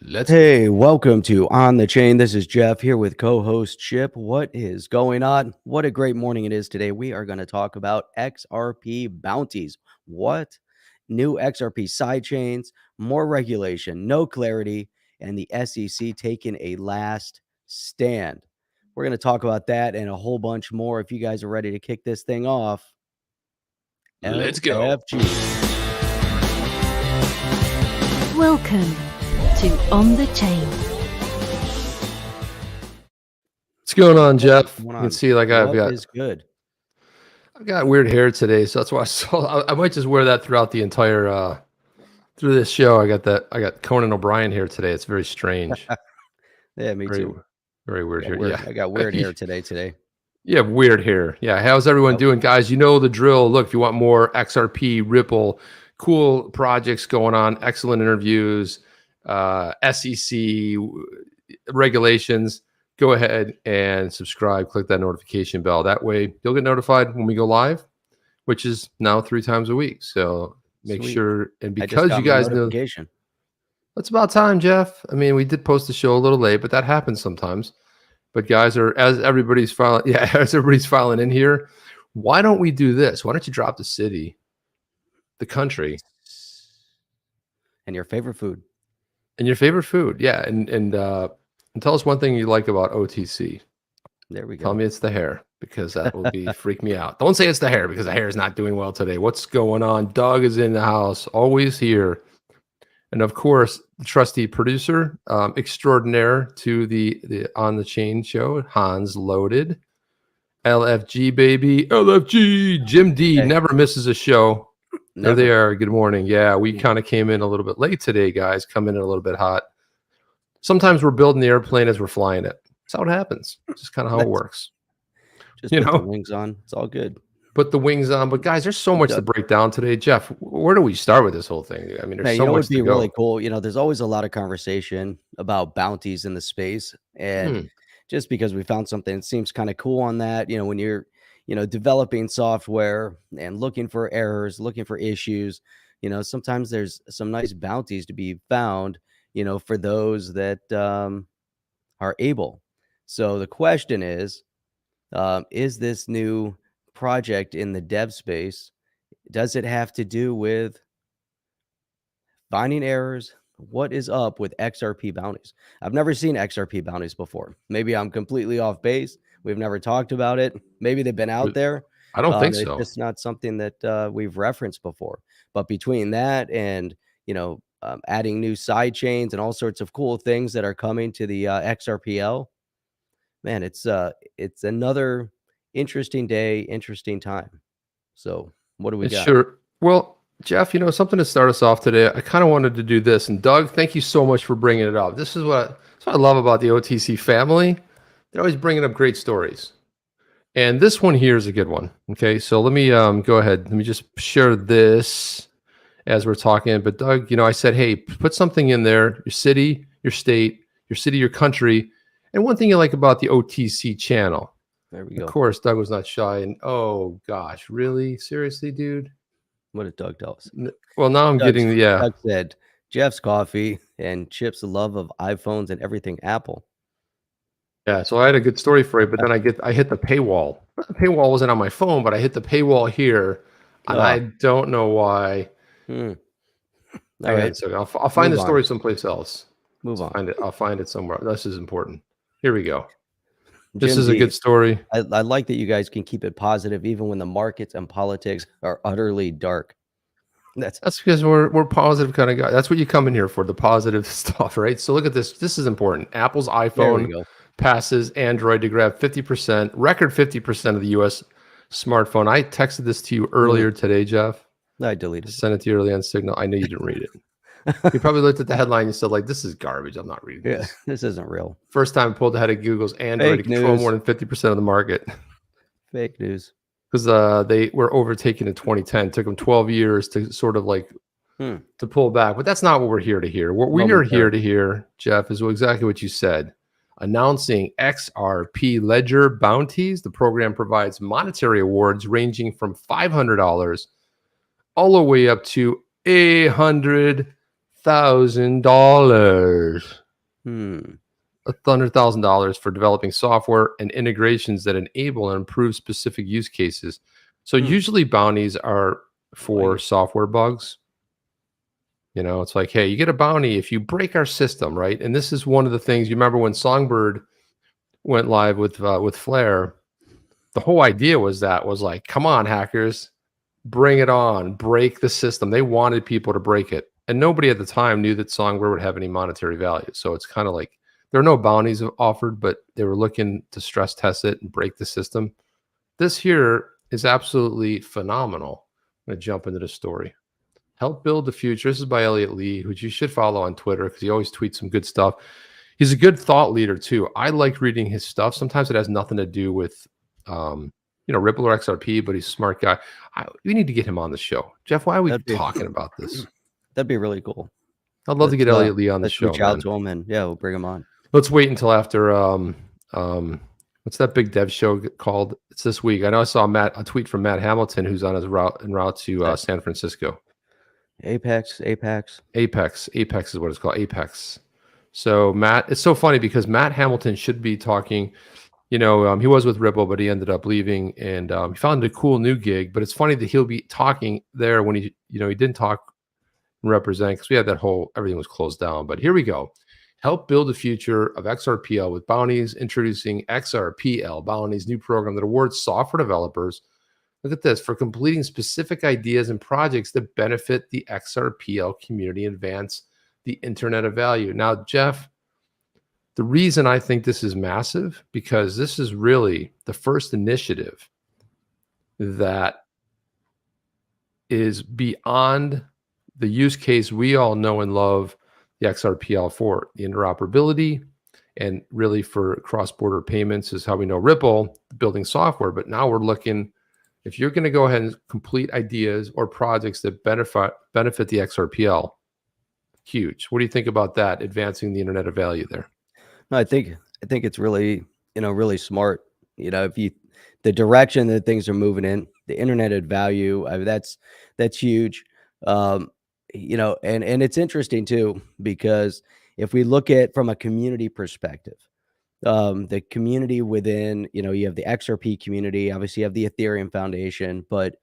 Hey, welcome to On the Chain. This is Jeff here with co-host Chip. What is going on? What a great morning it is today. We are going to talk about XRP bounties. What? New XRP sidechains, more regulation, no clarity, and the SEC taking a last stand. We're going to talk about that and a whole bunch more. If you guys are ready to kick this thing off, Let's go. LFG. Welcome to On the Chain. What's going on, Jeff? Going You on? can see, like, What is good? I've got weird hair today, so that's why I might just wear that throughout the entire through this show. I got Conan O'Brien here today. It's very strange. Yeah, me too. Very weird hair. I got weird hair today. You have weird hair. Yeah. How's everyone doing, guys? You know the drill. Look, if you want more XRP, Ripple, cool projects going on, excellent interviews, SEC regulations, go ahead and subscribe. Click that notification bell. That way you'll get notified when we go live, which is now 3 times a week. So make sure, and because you guys know, it's about time, Jeff. I mean, we did post the show a little late, but that happens sometimes. But guys, as everybody's filing in here, why don't we do this? Why don't you drop the city, the country, and your favorite food? Yeah, and tell us one thing you like about OTC. There we go. Tell me it's the hair, because that will be freak me out. Don't say it's the hair, because the hair is not doing well today. What's going on? Doug is in the house, always here, and of course, the trusty producer extraordinaire to the On the Chain show, Hans Loaded, LFG baby, LFG. Jim D never misses a show. There they are. Good morning. Yeah, we kind of came in a little bit late today, guys. Come in a little bit hot. Sometimes we're building the airplane as we're flying it. That's how it happens. It's just kind of how it works. Just put the wings on. It's all good. Put the wings on. But guys, there's so much to break down today. Jeff, where do we start with this whole thing? I mean, there's so much to go. Really cool. There's always a lot of conversation about bounties in the space. And just because we found something that seems kind of cool on that, when you're developing software and looking for errors, looking for issues, sometimes there's some nice bounties to be found, for those that are able. So the question is this new project in the dev space, does it have to do with finding errors? What is up with XRP bounties? I've never seen XRP bounties before. Maybe I'm completely off base. We've never talked about it. Maybe they've been out there. I don't think so. It's just not something that we've referenced before. But between that and, adding new side chains and all sorts of cool things that are coming to the XRPL, man, it's another interesting day, interesting time. So what do we got? Sure. Well, Jeff, something to start us off today. I kind of wanted to do this. And Doug, thank you so much for bringing it up. This is what I love about the OTC family. They're always bringing up great stories. And this one here is a good one. Okay, so let me go ahead. Let me just share this as we're talking. But Doug, I said, hey, put something in there, your city, your state, your country, and one thing you like about the OTC channel. There we go. Of course, Doug was not shy. And oh gosh, really? Seriously, dude? What did Doug tell us? Well, now I'm getting Doug said Jeff's coffee and Chip's love of iPhones and everything Apple. Yeah, so I had a good story for you, but then I hit the paywall. The paywall wasn't on my phone, but I hit the paywall here, and I don't know why. All right, so I'll find the story someplace else. Move on. I'll find it somewhere. This is important. Here we go. This is a good story. I like that you guys can keep it positive even when the markets and politics are utterly dark. That's because we're positive kind of guys. That's what you come in here for, the positive stuff, right? So look at this. This is important. Apple's iPhone passes Android to grab 50%, record 50% of the U.S. smartphone. I texted this to you earlier today, Jeff. I deleted it. Sent it to you early on Signal. I know you didn't read it. You probably looked at the headline and said, like, this is garbage. I'm not reading this. This isn't real. First time pulled ahead of Google's Android to control more than 50% of the market. Fake news. Because they were overtaken in 2010. It took them 12 years to sort of like to pull back. But that's not what we're here to hear. What we are here to hear, Jeff, is exactly what you said. Announcing XRP Ledger Bounties. The program provides monetary awards ranging from $500 all the way up to $100,000. $100,000. Hmm. $100,000 for developing software and integrations that enable and improve specific use cases. So usually bounties are for software bugs. You know, it's like, hey, you get a bounty if you break our system, right? And this is one of the things you remember when Songbird went live with Flare. The whole idea was like, come on, hackers, bring it on, break the system. They wanted people to break it, and nobody at the time knew that Songbird would have any monetary value. So it's kind of like there are no bounties offered, but they were looking to stress test it and break the system. This here is absolutely phenomenal. I'm going to jump into the story. Help Build the Future. This is by Elliot Lee, who you should follow on Twitter because he always tweets some good stuff. He's a good thought leader too. I like reading his stuff. Sometimes it has nothing to do with, Ripple or XRP, but he's a smart guy. We need to get him on the show. Jeff, why are we talking about this? That'd be really cool. I'd love to get Elliot Lee on the show. Reach out to him, and we'll bring him on. Let's wait until after. What's that big dev show called? It's this week. I know I saw a tweet from Matt Hamilton, who's on his route to San Francisco. Apex is what it's called. Apex. So Matt, it's so funny because Matt Hamilton should be talking. He was with Ripple, but he ended up leaving, and he found a cool new gig. But it's funny that he'll be talking there when he didn't talk and represent because we had everything was closed down. But here we go. Help build the future of XRPL with bounties. Introducing XRPL Bounties, new program that awards software developers. Look at this, for completing specific ideas and projects that benefit the XRPL community and advance the Internet of Value. Now, Jeff, the reason I think this is massive, because this is really the first initiative that is beyond the use case we all know and love the XRPL for, the interoperability, and really for cross-border payments is how we know Ripple building software. But now we're looking, if you're going to go ahead and complete ideas or projects that benefit the XRPL, huge. What do you think about that, advancing the Internet of Value there? No, I think it's really, really smart. The direction that things are moving in, the Internet of Value, that's huge. And it's interesting too, because if we look at from a community perspective, the community within, you have the XRP community, obviously you have the Ethereum Foundation, but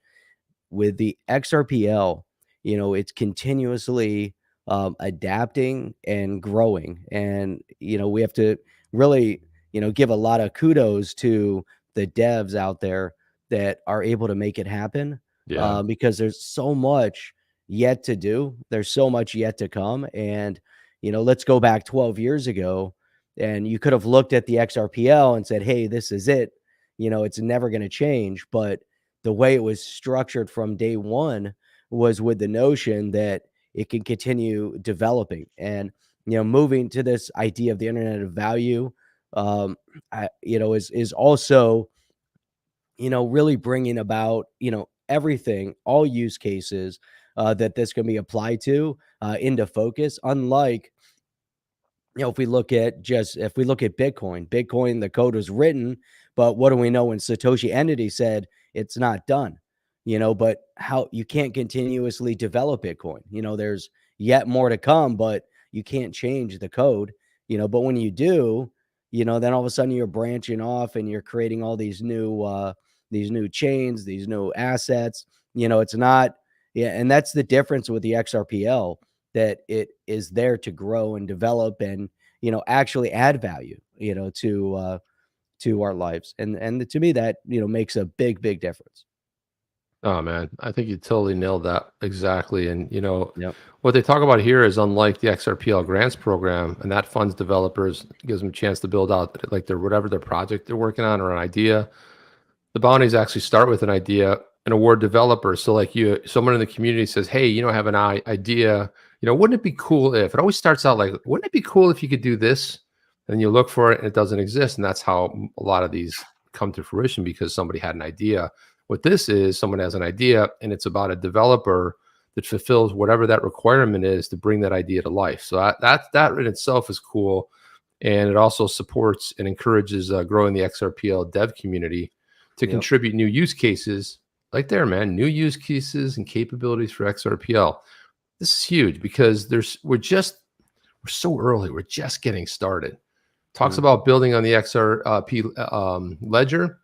with the XRPL, it's continuously adapting and growing. And, we have to really, give a lot of kudos to the devs out there that are able to make it happen. Because there's so much yet to do. There's so much yet to come. And, let's go back 12 years ago, and you could have looked at the XRPL and said, hey, this is it. It's never going to change. But the way it was structured from day one was with the notion that it can continue developing and, moving to this idea of the Internet of Value, is also, really bringing about, everything, all use cases that this can be applied to into focus. Unlike, if we look at Bitcoin, the code was written, but what do we know when Satoshi Entity said it's not done? But how you can't continuously develop Bitcoin. There's yet more to come, but you can't change the code. But when you do, then all of a sudden you're branching off and you're creating all these new chains, these new assets. It's not. And that's the difference with the XRPL, that it is there to grow and develop and, actually add value, to our lives. And to me, that, makes a big, big difference. Oh man, I think you totally nailed that exactly. And what they talk about here is, unlike the XRPL grants program, and that funds developers, gives them a chance to build out like whatever their project they're working on or an idea. The bounties actually start with an idea and award developers. So like someone in the community says, hey, I have an idea, wouldn't it be cool if, it always starts out like, wouldn't it be cool if you could do this? And you look for it and it doesn't exist. And that's how a lot of these come to fruition, because somebody had an idea. What this is, someone has an idea and it's about a developer that fulfills whatever that requirement is to bring that idea to life. So that in itself is cool. And it also supports and encourages growing the XRPL dev community to contribute new use cases. Like new use cases and capabilities for XRPL. this is huge because we're so early. We're just getting started. Talks about building on the XRP ledger.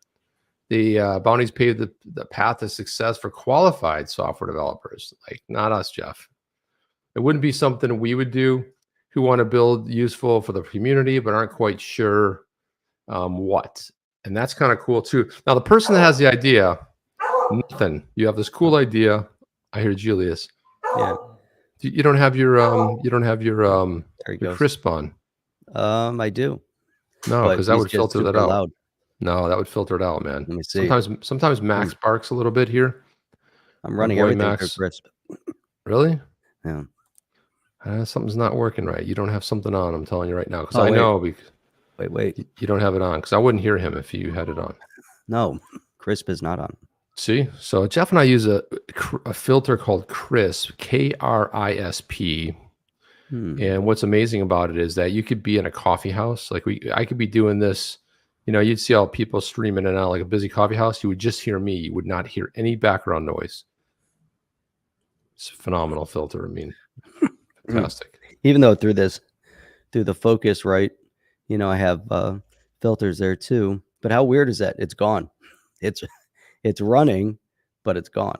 The bounties pave the path to success for qualified software developers, like not us, Jeff. It wouldn't be something we would do who want to build useful for the community, but aren't quite sure what. And that's kind of cool too. Now, the person that has the idea, nothing. You have this cool idea. I hear Julius. Yeah. You don't have your crisp on. I do. No, because that would just filter that super out. loud. No, that would filter it out, man. Let me see. Sometimes Max barks a little bit here. I'm running boy everything Max. through crisp. Really? Yeah. Something's not working right. You don't have something on. I'm telling you right now, because Oh, I wait. know. Because Wait. you don't have it on, because I wouldn't hear him if you had it on. No, crisp is not on. See, so Jeff and I use a filter called Crisp, KRISP. And what's amazing about it is that you could be in a coffee house. Like I could be doing this. You know, you'd see all people streaming in and out like a busy coffee house. You would just hear me. You would not hear any background noise. It's a phenomenal filter. I mean, fantastic. Even though through the focus, right? You know, I have filters there too. But how weird is that? It's gone. It's running, but it's gone.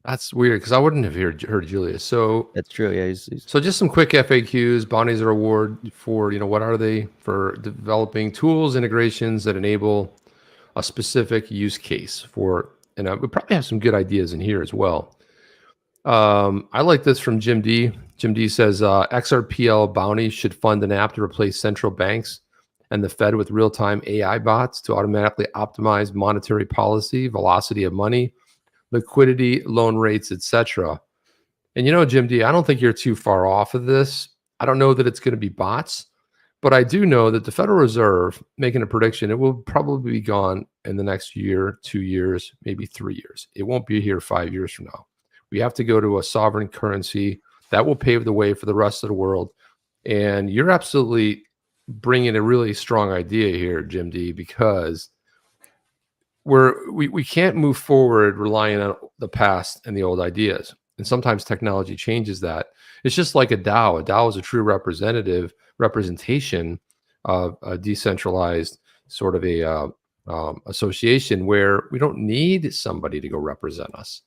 That's weird because I wouldn't have heard Julius. So That's true. Yeah. So just some quick FAQs. Bounties are award for, what are they? For developing tools, integrations that enable a specific use case for, and we probably have some good ideas in here as well. I like this from Jim D. Jim D says, XRPL bounties should fund an app to replace central banks and the Fed with real-time AI bots to automatically optimize monetary policy, velocity of money, liquidity, loan rates, etc. And Jim D, I don't think you're too far off of this. I don't know that it's going to be bots, but I do know that the Federal Reserve, making a prediction, it will probably be gone in the next year, 2 years, maybe 3 years. It won't be here 5 years from now. We have to go to a sovereign currency that will pave the way for the rest of the world. And you're absolutely bringing a really strong idea here, Jim D, because we can't move forward relying on the past and the old ideas. And sometimes technology changes that. It's just like a DAO. A DAO is a true representation of a decentralized sort of a association where we don't need somebody to go represent us.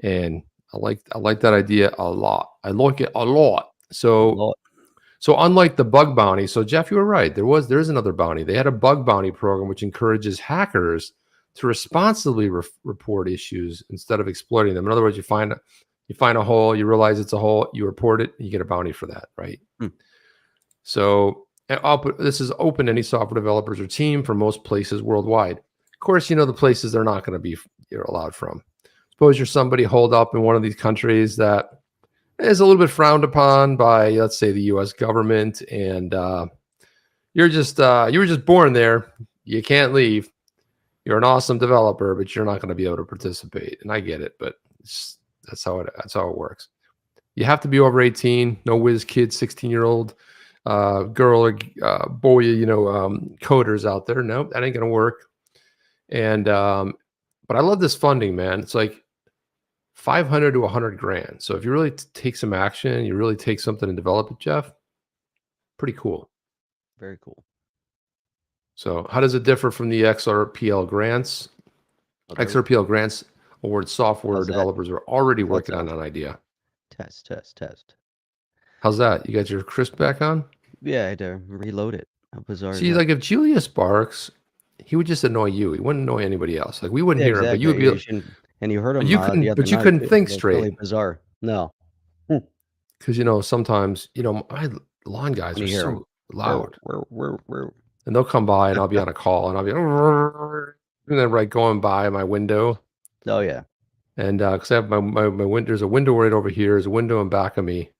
And I like that idea a lot. I like it a lot. So unlike the bug bounty, so Jeff, you were right. There's another bounty. They had a bug bounty program which encourages hackers to responsibly report issues instead of exploiting them. In other words, you find a hole, you realize it's a hole, you report it, and you get a bounty for that, right? So this is open to any software developers or team for most places worldwide. Of course, the places they're not going to be allowed from. Suppose you're somebody holed up in one of these countries that is a little bit frowned upon by, let's say, the U.S. government, and you were just born there. You can't leave. You're an awesome developer, but you're not going to be able to participate. And I get it, but that's how it works. You have to be over 18. No whiz kid, 16-year-old girl or boy, coders out there. Nope, that ain't going to work. And but I love this funding, man. It's like 500 to 100 grand. So if you really take some action, you really take something and develop it, Jeff, pretty cool. Very cool. So how does it differ from the XRPL grants? XRPL grants award software developers who are already working on an idea. Test. How's that? You got your crisp back on? Yeah, I had to reload it. How bizarre. See, like if Julius barks, he would just annoy you. He wouldn't annoy anybody else. Like we wouldn't hear him, but you would be. And you heard him. You couldn't think straight. Really bizarre. No. Because sometimes my lawn guys are so loud. And they'll come by and I'll be on a call and I'll be and then going by my window. Oh yeah. And because I have my window, there's a window right over here, there's a window in back of me,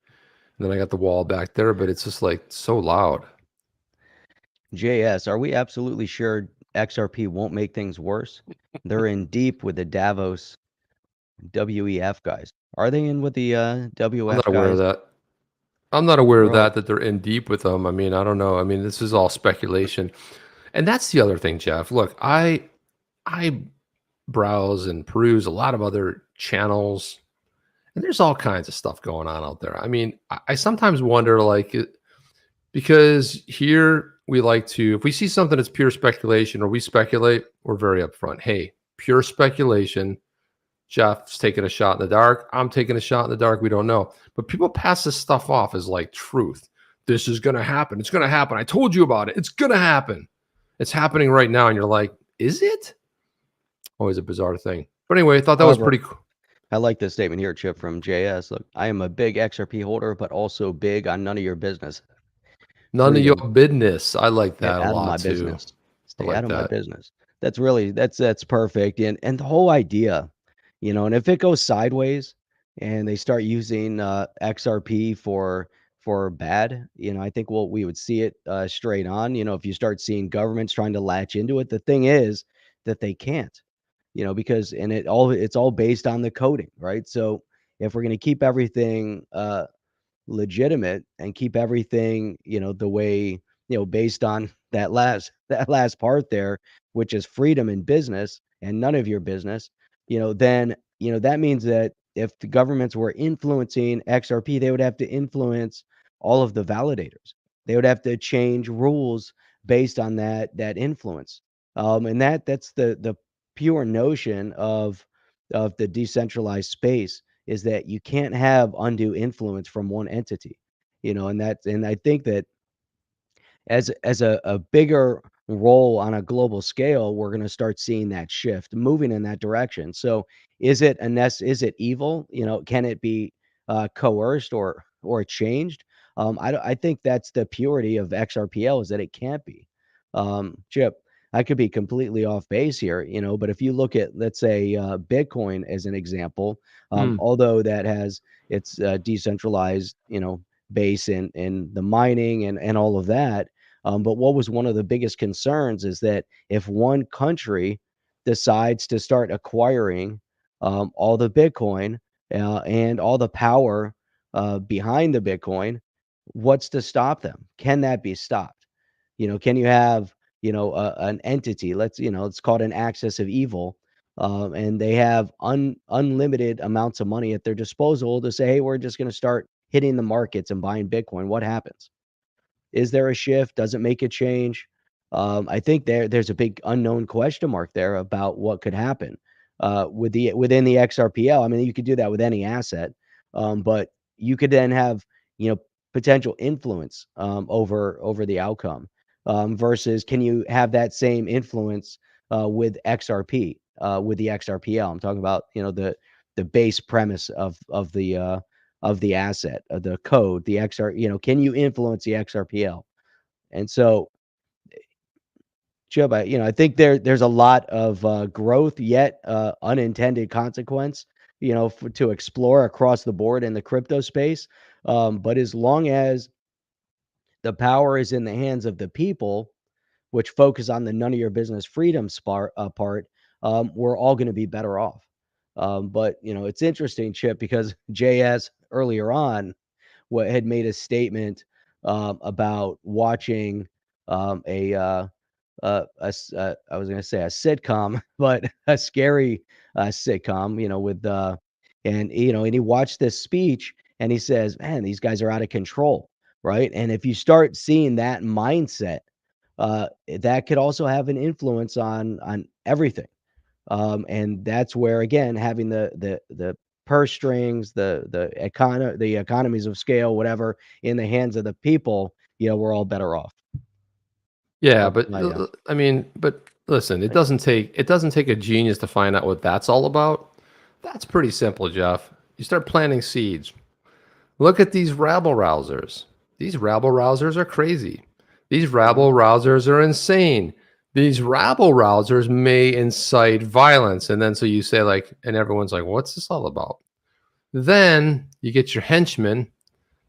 and then I got the wall back there, but it's just like so loud. JS, are we absolutely sure XRP won't make things worse? They're in deep with the Davos WEF guys. Are they in with the WEF guys? I'm not aware of that. I'm not aware of that they're in deep with them. I mean, I don't know. I mean, this is all speculation. And that's the other thing, Jeff. Look, I browse and peruse a lot of other channels And there's all kinds of stuff going on out there. I mean, I sometimes wonder, like, because here we like to, if we see something that's pure speculation or we speculate, we're very upfront. Hey, pure speculation. Jeff's taking a shot in the dark. I'm taking a shot in the dark. We don't know. But people pass this stuff off as like truth. This is going to happen. It's going to happen. I told you about it. It's going to happen. It's happening right now. And you're like, is it? Always a bizarre thing. But anyway, I thought that was pretty cool. I like this statement here, Chip, from JS. Look, I am a big XRP holder, but also big on none of your business. None of your business. I like that a lot, out of my too. business. Stay like out of my that. business. That's really that's perfect. And the whole idea, you know, and if it goes sideways and they start using XRP for bad, you know, I think we would see it straight on. You know, if you start seeing governments trying to latch into it, the thing is that they can't, you know, because it's all based on the coding, right? So if we're going to keep everything legitimate and keep everything, you know, the way, you know, based on that last part there, which is freedom in business and none of your business, you know, then, you know, that means that if the governments were influencing XRP, they would have to influence all of the validators. They would have to change rules based on that influence. And that's the pure notion of the decentralized space, is that you can't have undue influence from one entity, you know, and I think that as a bigger role on a global scale, we're going to start seeing that shift moving in that direction. So is it evil? You know, can it be coerced or changed? I think that's the purity of XRPL, is that it can't be. Chip, I could be completely off base here, you know, but if you look at, let's say, Bitcoin as an example, although that has its decentralized, you know, base in the mining and all of that. But what was one of the biggest concerns is that if one country decides to start acquiring all the Bitcoin and all the power behind the Bitcoin, what's to stop them? Can that be stopped? You know, can you have, you know, an entity, it's called an axis of evil, and they have unlimited amounts of money at their disposal to say, hey, we're just going to start hitting the markets and buying Bitcoin. What happens? Is there a shift? Does it make a change? I think there's a big unknown question mark there about what could happen within the XRPL. I mean, you could do that with any asset, but you could then have, you know, potential influence over the outcome, versus can you have that same influence with XRP, with the XRPL? I'm talking about, you know, the base premise of the asset, of the code, the XR, you know, can you influence the XRPL? And so, Chubb, I think there's a lot of growth yet unintended consequence, you know, to explore across the board in the crypto space. But as long as the power is in the hands of the people, which focus on the none of your business freedom part, we're all going to be better off. But you know, it's interesting, Chip, because JS earlier on what had made a statement about watching I was going to say a sitcom, but a scary sitcom, you know, and you know, and he watched this speech and he says, "Man, these guys are out of control." Right. And if you start seeing that mindset, that could also have an influence on everything. And that's where, again, having the purse strings, the economies of scale, whatever, in the hands of the people, you know, we're all better off. Yeah, That's but my I mean, but listen, it doesn't take a genius to find out what that's all about. That's pretty simple, Jeff. You start planting seeds. Look at these rabble rousers. These rabble rousers are crazy. These rabble rousers are insane. These rabble rousers may incite violence. And then so you say, like, and everyone's like, what's this all about? Then you get your henchmen.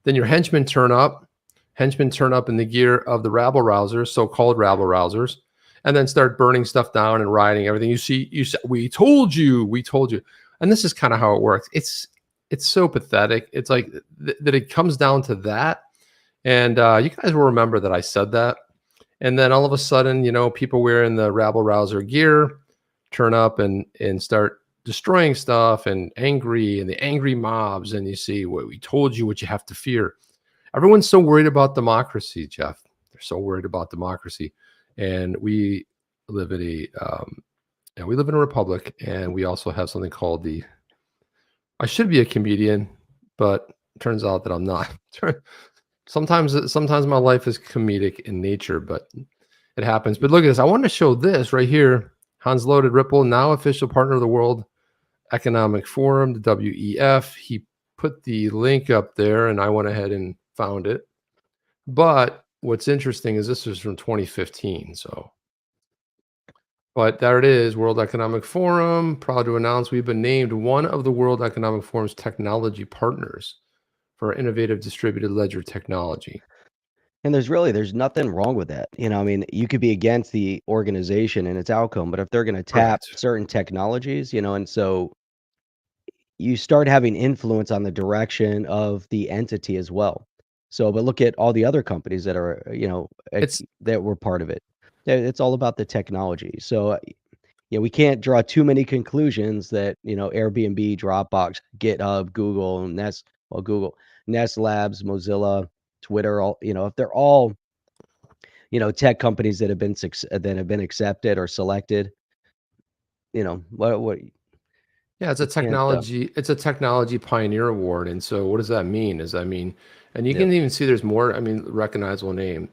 Then your henchmen turn up. Henchmen turn up in the gear of the rabble rousers, so-called rabble rousers, and then start burning stuff down and rioting everything. You see, we told you. And this is kind of how it works. It's so pathetic. It's like that it comes down to that. And you guys will remember that I said that. And then all of a sudden, you know, people wearing the rabble rouser gear turn up and start destroying stuff and angry and the angry mobs, and you see what we told you, what you have to fear. Everyone's so worried about democracy, Jeff. They're so worried about democracy, and we live in we live in a republic, and we also have something called the. I should be a comedian, but it turns out that I'm not. Sometimes my life is comedic in nature, but it happens. But look at this. I want to show this right here. Hans Loaded Ripple, now official partner of the World Economic Forum, the WEF. He put the link up there, and I went ahead and found it. But what's interesting is this was from 2015. But there it is, World Economic Forum. Proud to announce we've been named one of the World Economic Forum's technology partners for innovative distributed ledger technology. And there's nothing wrong with that. I mean, you could be against the organization and its outcome, but if they're going to tap certain technologies, and so you start having influence on the direction of the entity as well. So, but look at all the other companies that are, that were part of it. It's all about the technology. So, we can't draw too many conclusions that, Airbnb, Dropbox, GitHub, Google, Google, Nest Labs, Mozilla, Twitter, all, if they're all, tech companies that have been accepted or selected, what Yeah, it's a technology pioneer award. And so what does that mean? And you can even see there's more, recognizable name,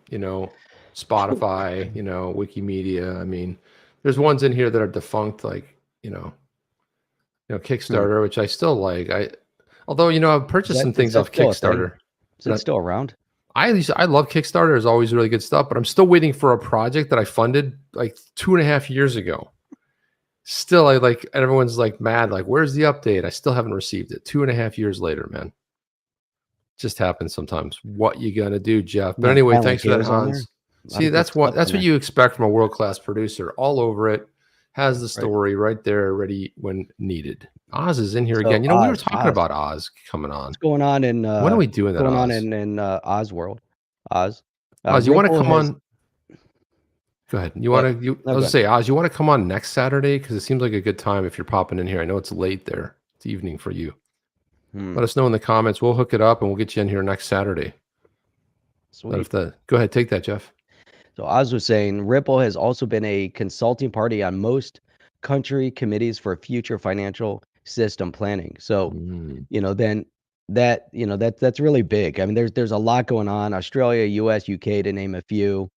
Spotify, Wikimedia. There's ones in here that are defunct, like, Kickstarter, which I still like. Although, I've purchased some things off Kickstarter. Is it still around? I love Kickstarter. It's always really good stuff, but I'm still waiting for a project that I funded like 2.5 years ago. Still, everyone's like mad, like, where's the update? I still haven't received it 2.5 years later, man. Just happens sometimes. What you gonna do, Jeff? But anyway, thanks for that, Hans. See, that's what you expect from a world-class producer. All over it, has the story right there, ready when needed. Oz is in here again. We were talking about Oz coming on. What's going on in when are we doing that? Going on in Oz world? Oz, you want to come on? Go ahead. I was say, Oz, you want to come on next Saturday? Because it seems like a good time if you're popping in here. I know it's late there. It's evening for you. Let us know in the comments. We'll hook it up and we'll get you in here next Saturday. Sweet. Go ahead, take that, Jeff. So Oz was saying Ripple has also been a consulting party on most country committees for future financial system planning. So, then that's really big. I mean, there's a lot going on. Australia, US, UK, to name a few.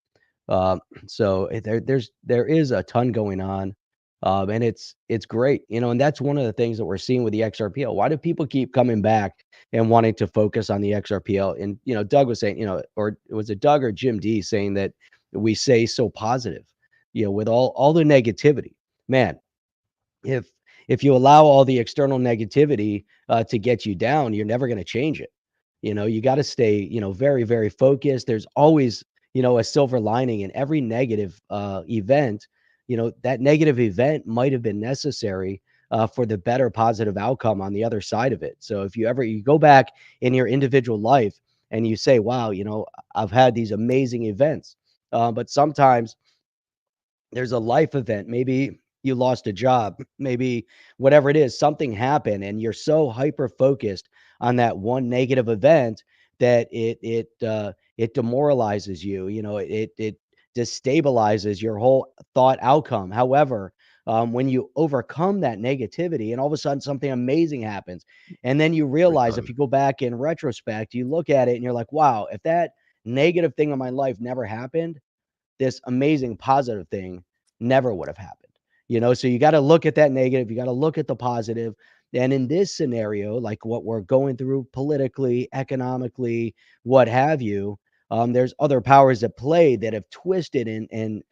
So there is a ton going on, and it's great, and that's one of the things that we're seeing with the XRPL. Why do people keep coming back and wanting to focus on the XRPL? And Doug was saying, or was it Doug or Jim D saying that we say so positive, with all the negativity, man. If you allow all the external negativity to get you down, you're never going to change it. You got to stay, very, very focused. There's always a silver lining in every negative event. That negative event might have been necessary for the better positive outcome on the other side of it. So if you go back in your individual life and you say, wow, I've had these amazing events, but sometimes there's a life event. Maybe you lost a job, maybe whatever it is, something happened, and you're so hyper focused on that one negative event that it demoralizes you. It destabilizes your whole thought outcome. However, when you overcome that negativity and all of a sudden something amazing happens, and then you realize, if you go back in retrospect, you look at it and you're like, wow, if that negative thing in my life never happened, this amazing positive thing never would have happened. So you got to look at that negative, you got to look at the positive. And in this scenario, like what we're going through politically, economically, what have you, there's other powers at play that have twisted and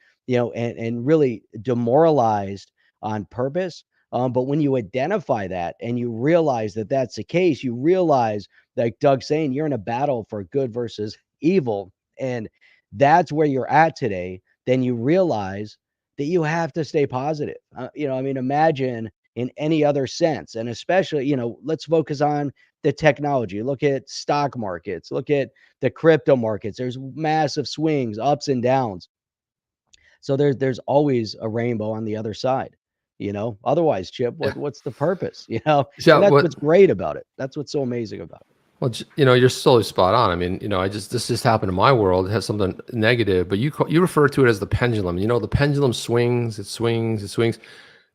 really demoralized on purpose. But when you identify that and you realize that that's the case, you realize, like Doug's saying, you're in a battle for good versus evil, and that's where you're at today. Then you realize that you have to stay positive. Imagine in any other sense, and especially, let's focus on the technology. Look at stock markets, look at the crypto markets. There's massive swings, ups and downs. So there's always a rainbow on the other side. Otherwise, Chip, Yeah. what's the purpose? And Yeah, that's what what's great about it. That's what's so amazing about it. Well, you're solely spot on. I mean, this just happened in my world. It has something negative, but you refer to it as the pendulum. The pendulum swings, it swings, it swings.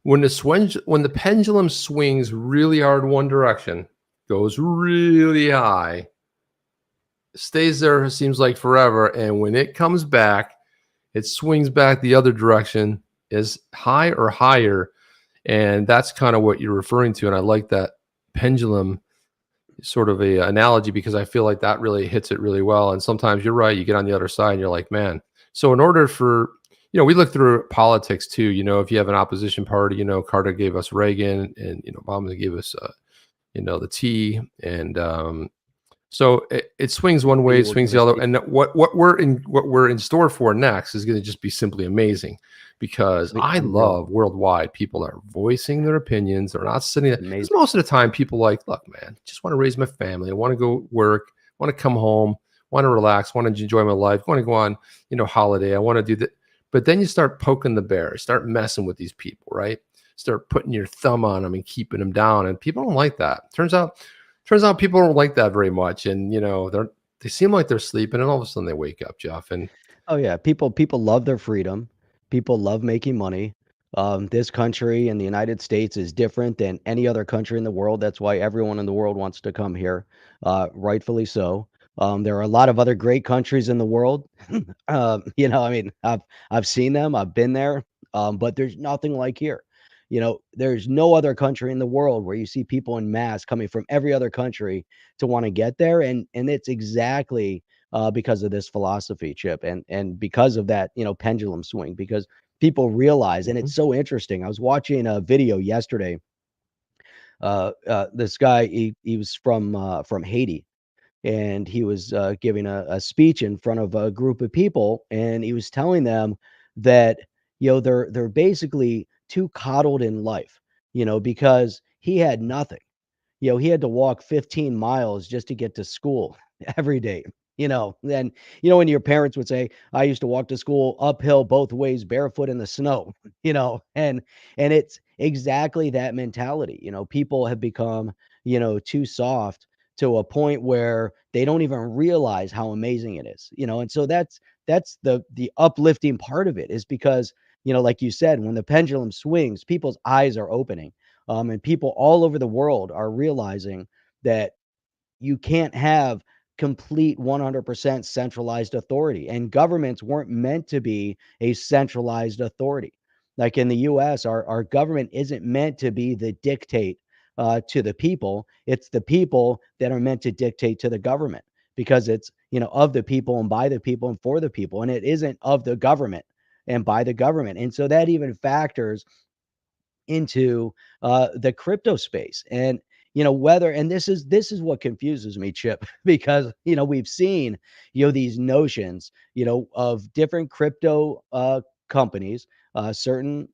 When the pendulum swings really hard in one direction, goes really high, stays there, it seems like forever, and when it comes back, it swings back the other direction, is high or higher, and that's kind of what you're referring to. And I like that pendulum sort of a analogy, because I feel like that really hits it really well. And sometimes you're right, you get on the other side and you're like, man. So in order for, we look through politics too. If you have an opposition party, Carter gave us Reagan, and Obama gave us the T, and so it swings one way, it swings the other. And what we're in store for next is going to just be simply amazing, because I love worldwide people that are voicing their opinions. They're not sitting there. Because most of the time people like, look, man, just want to raise my family. I want to go work, want to come home, want to relax, want to enjoy my life, want to go on, holiday. I want to do that. But then you start poking the bear, start messing with these people, right? Start putting your thumb on them and keeping them down. And people don't like that. Turns out people don't like that very much. And, they seem like they're sleeping, and all of a sudden they wake up, Jeff. And oh yeah, people love their freedom. People love making money. This country in the United States is different than any other country in the world. That's why everyone in the world wants to come here, rightfully so. There are a lot of other great countries in the world. I've seen them, I've been there, but there's nothing like here. There's no other country in the world where you see people in mass coming from every other country to want to get there, and it's exactly because of this philosophy, Chip, and because of that, pendulum swing, because people realize, and it's so interesting. I was watching a video yesterday. This guy, he was from Haiti, and he was giving a speech in front of a group of people, and he was telling them that they're basically too coddled in life, because he had nothing. He had to walk 15 miles just to get to school every day. Then, when your parents would say, I used to walk to school uphill both ways, barefoot in the snow, and it's exactly that mentality. People have become, too soft to a point where they don't even realize how amazing it is, and so that's the uplifting part of it, is because, like you said, when the pendulum swings, people's eyes are opening. And people all over the world are realizing that you can't have complete 100% centralized authority, and governments weren't meant to be a centralized authority. Like in the US, our government isn't meant to be the dictate to the people. It's the people that are meant to dictate to the government, because it's, of the people and by the people and for the people, and it isn't of the government and by the government. And so that even factors into the crypto space. And whether, and this is what confuses me, Chip, because we've seen these notions of different crypto companies, certain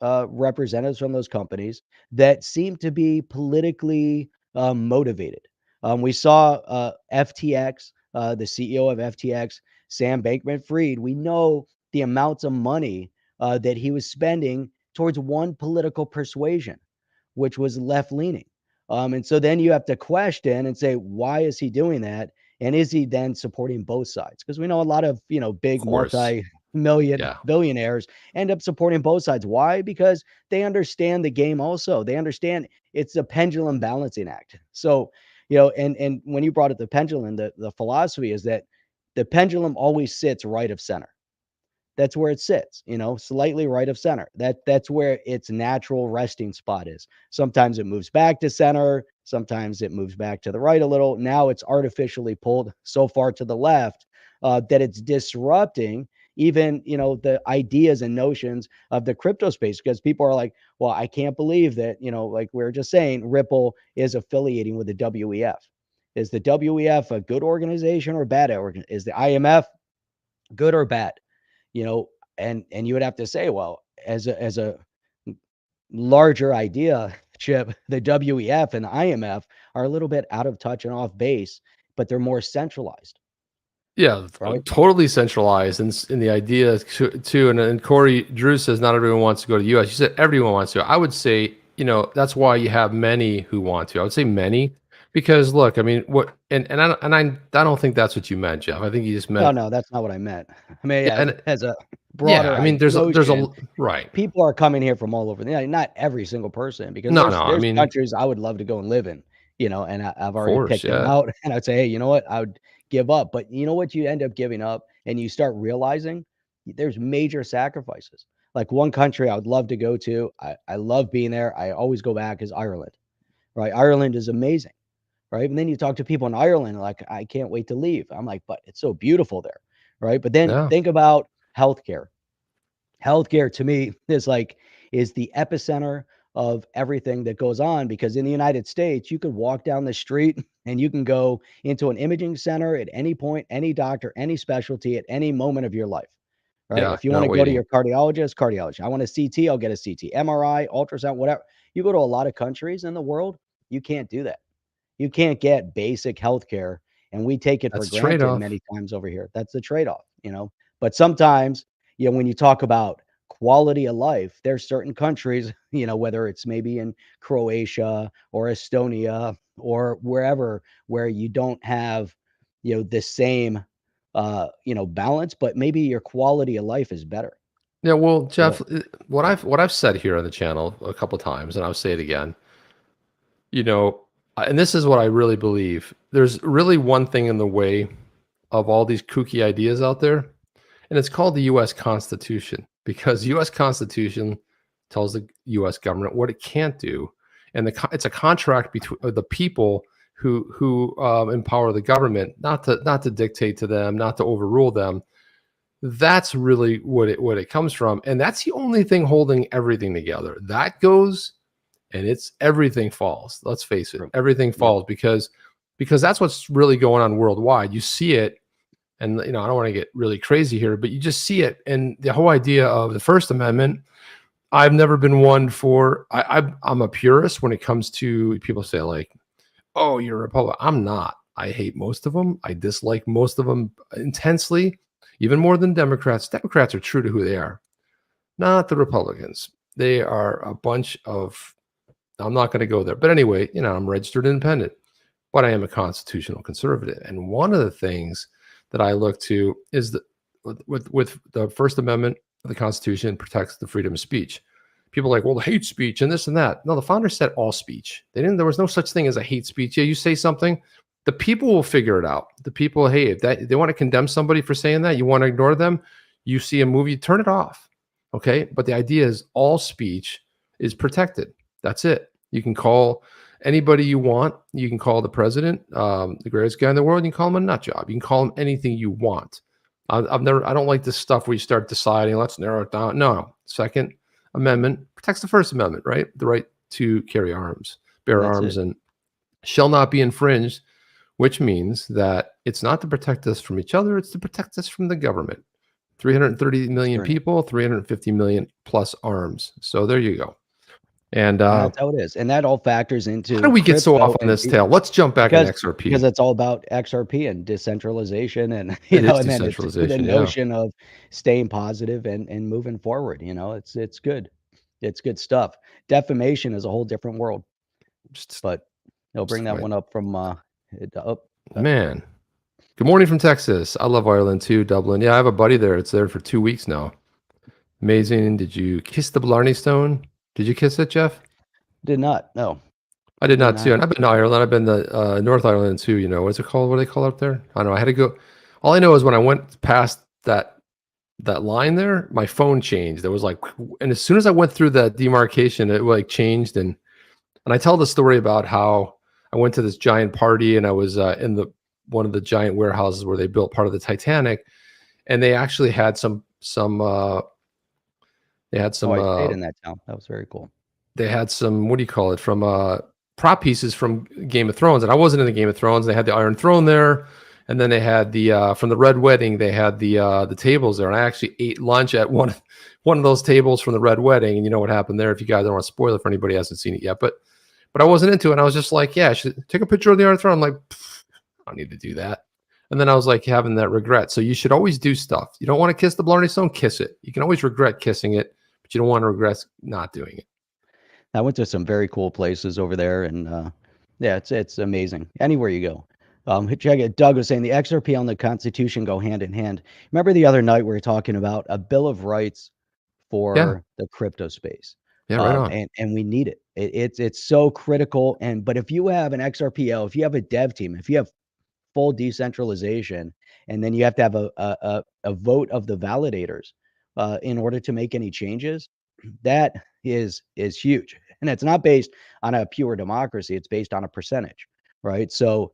representatives from those companies that seem to be politically motivated. We saw FTX, the CEO of FTX, Sam Bankman-Fried. We know the amounts of money that he was spending towards one political persuasion, which was left leaning. And so then you have to question and say, why is he doing that? And is he then supporting both sides? Because we know a lot of, big multi-million billionaires end up supporting both sides. Why? Because they understand the game also. They understand it's a pendulum balancing act. So, and when you brought up the pendulum, the philosophy is that the pendulum always sits right of center. That's where it sits, slightly right of center. That's where its natural resting spot is. Sometimes it moves back to center. Sometimes it moves back to the right a little. Now it's artificially pulled so far to the left that it's disrupting even, the ideas and notions of the crypto space, because people are like, well, I can't believe that, like we were just saying, Ripple is affiliating with the WEF. Is the WEF a good organization or bad organization? Is the IMF good or bad? And you would have to say, well, as a larger idea, Chip, the WEF and the IMF are a little bit out of touch and off base, but they're more centralized. Yeah, right? totally centralized, and in the idea too. And Corey Drew says not everyone wants to go to the U.S. You said everyone wants to. I would say, that's why you have many who want to. I would say many, because look, I mean, what, and I don't think that's what you meant, Jeff. I think you just meant, No, that's not what I meant. I mean, yeah, yeah, and as a yeah, broader I mean, there's a notion, right. people are coming here from all over. Not every single person, because No, there's no, I mean, countries I would love to go and live in, and I've of already course, picked them yeah, out, and I'd say, hey, you know what, I would give up. But you know what, you end up giving up, and you start realizing there's major sacrifices. Like one country I would love to go to, I love being there. I always go back, is Ireland, right? Ireland is amazing, right? And then you talk to people in Ireland, like, I can't wait to leave. I'm like, but it's so beautiful there, right? But then yeah, think about healthcare. Healthcare to me is the epicenter of everything that goes on, because in the United States, you could walk down the street and you can go into an imaging center at any point, any doctor, any specialty at any moment of your life, right? yeah, If you want not to go to waiting. your cardiologist, cardiology. I want a CT, I'll get a CT, MRI, ultrasound, whatever. You go to a lot of countries in the world, you can't do that. You can't get basic healthcare, and we take it for That's a granted trade-off. many times over here. That's the trade-off. But sometimes, when you talk about quality of life, there's certain countries, whether it's maybe in Croatia or Estonia or wherever, where you don't have, the same, balance, but maybe your quality of life is better. Yeah, well, So, Jeff, what I've said here on the channel a couple times, and I'll say it again. And this is what I really believe. There's really one thing in the way of all these kooky ideas out there, and it's called the U.S. Constitution, because U.S. Constitution tells the U.S. government what it can't do, and it's a contract between the people who empower the government, not to dictate to them, not to overrule them. That's really what it comes from, and that's the only thing holding everything together. That goes, and it's everything falls. Let's face it, true. everything Yeah. falls because that's what's really going on worldwide. You see it, and I don't want to get really crazy here, but you just see it, and the whole idea of the First Amendment. I've never been one for. I'm a purist when it comes to people say like, "Oh, you're a Republican." I'm not. I hate most of them. I dislike most of them intensely, even more than Democrats. Democrats are true to who they are, not the Republicans. They are a bunch of. I'm not going to go there. But anyway, I'm registered independent, but I am a constitutional conservative. And one of the things that I look to is that with the First Amendment of the Constitution protects the freedom of speech. People are like, well, the hate speech and this and that. No, the founders said all speech. There was no such thing as a hate speech. Yeah, you say something, the people will figure it out. The people, hey, if they want to condemn somebody for saying that, you want to ignore them, you see a movie, turn it off. Okay. But the idea is all speech is protected. That's it. You can call anybody you want. You can call the president, the greatest guy in the world. You can call him a nut job. You can call him anything you want. I don't like this stuff where you start deciding, let's narrow it down. No. Second Amendment protects the First Amendment, right? The right to carry arms, bear arms, and shall not be infringed, which means that it's not to protect us from each other. It's to protect us from the government. 330 million people, 350 million plus arms. So there you go. And that's how it is. And that all factors into how do we get so off on this tail? Let's jump back in XRP. Because it's all about XRP and decentralization, and and then it's the notion of staying positive and moving forward. It's good. It's good stuff. Defamation is a whole different world. But bring that one up from Man. Good morning from Texas. I love Ireland too, Dublin. Yeah, I have a buddy there. It's there for 2 weeks now. Amazing. Did you kiss the Blarney Stone? Did you kiss it, Jeff? Did not. No. I did not too. And I've been to Ireland. I've been to North Ireland too. What's it called? What do they call it up there? I don't know. I had to go. All I know is when I went past that line there, my phone changed. It was like, and as soon as I went through that demarcation, it like changed. And I tell the story about how I went to this giant party and I was in one of the giant warehouses where they built part of the Titanic, and they actually had some. They had some. I stayed in that town. That was very cool. They had some, what do you call it, from prop pieces from Game of Thrones, and I wasn't in the Game of Thrones. They had the Iron Throne there, and then they had the from the Red Wedding. They had the tables there, and I actually ate lunch at one of those tables from the Red Wedding. And you know what happened there? If you guys don't want to spoil it for anybody who hasn't seen it yet, but I wasn't into it. And I was just like, yeah, I should take a picture of the Iron Throne. I'm like, I don't need to do that. And then I was like having that regret. So you should always do stuff. You don't want to kiss the blarney stone, kiss it. You can always regret kissing it, but you don't want to regret not doing it. I went to some very cool places over there, and yeah, it's amazing. Anywhere you go. Check it. Doug was saying the XRPL and the Constitution go hand in hand. Remember the other night we were talking about a Bill of Rights Yeah. for the crypto space. Yeah, right on. And we need it. It's so critical. But if you have an XRPL, if you have a dev team, if you have full decentralization, and then you have to have a vote of the validators in order to make any changes, that is huge. And it's not based on a pure democracy, it's based on a percentage, right? So,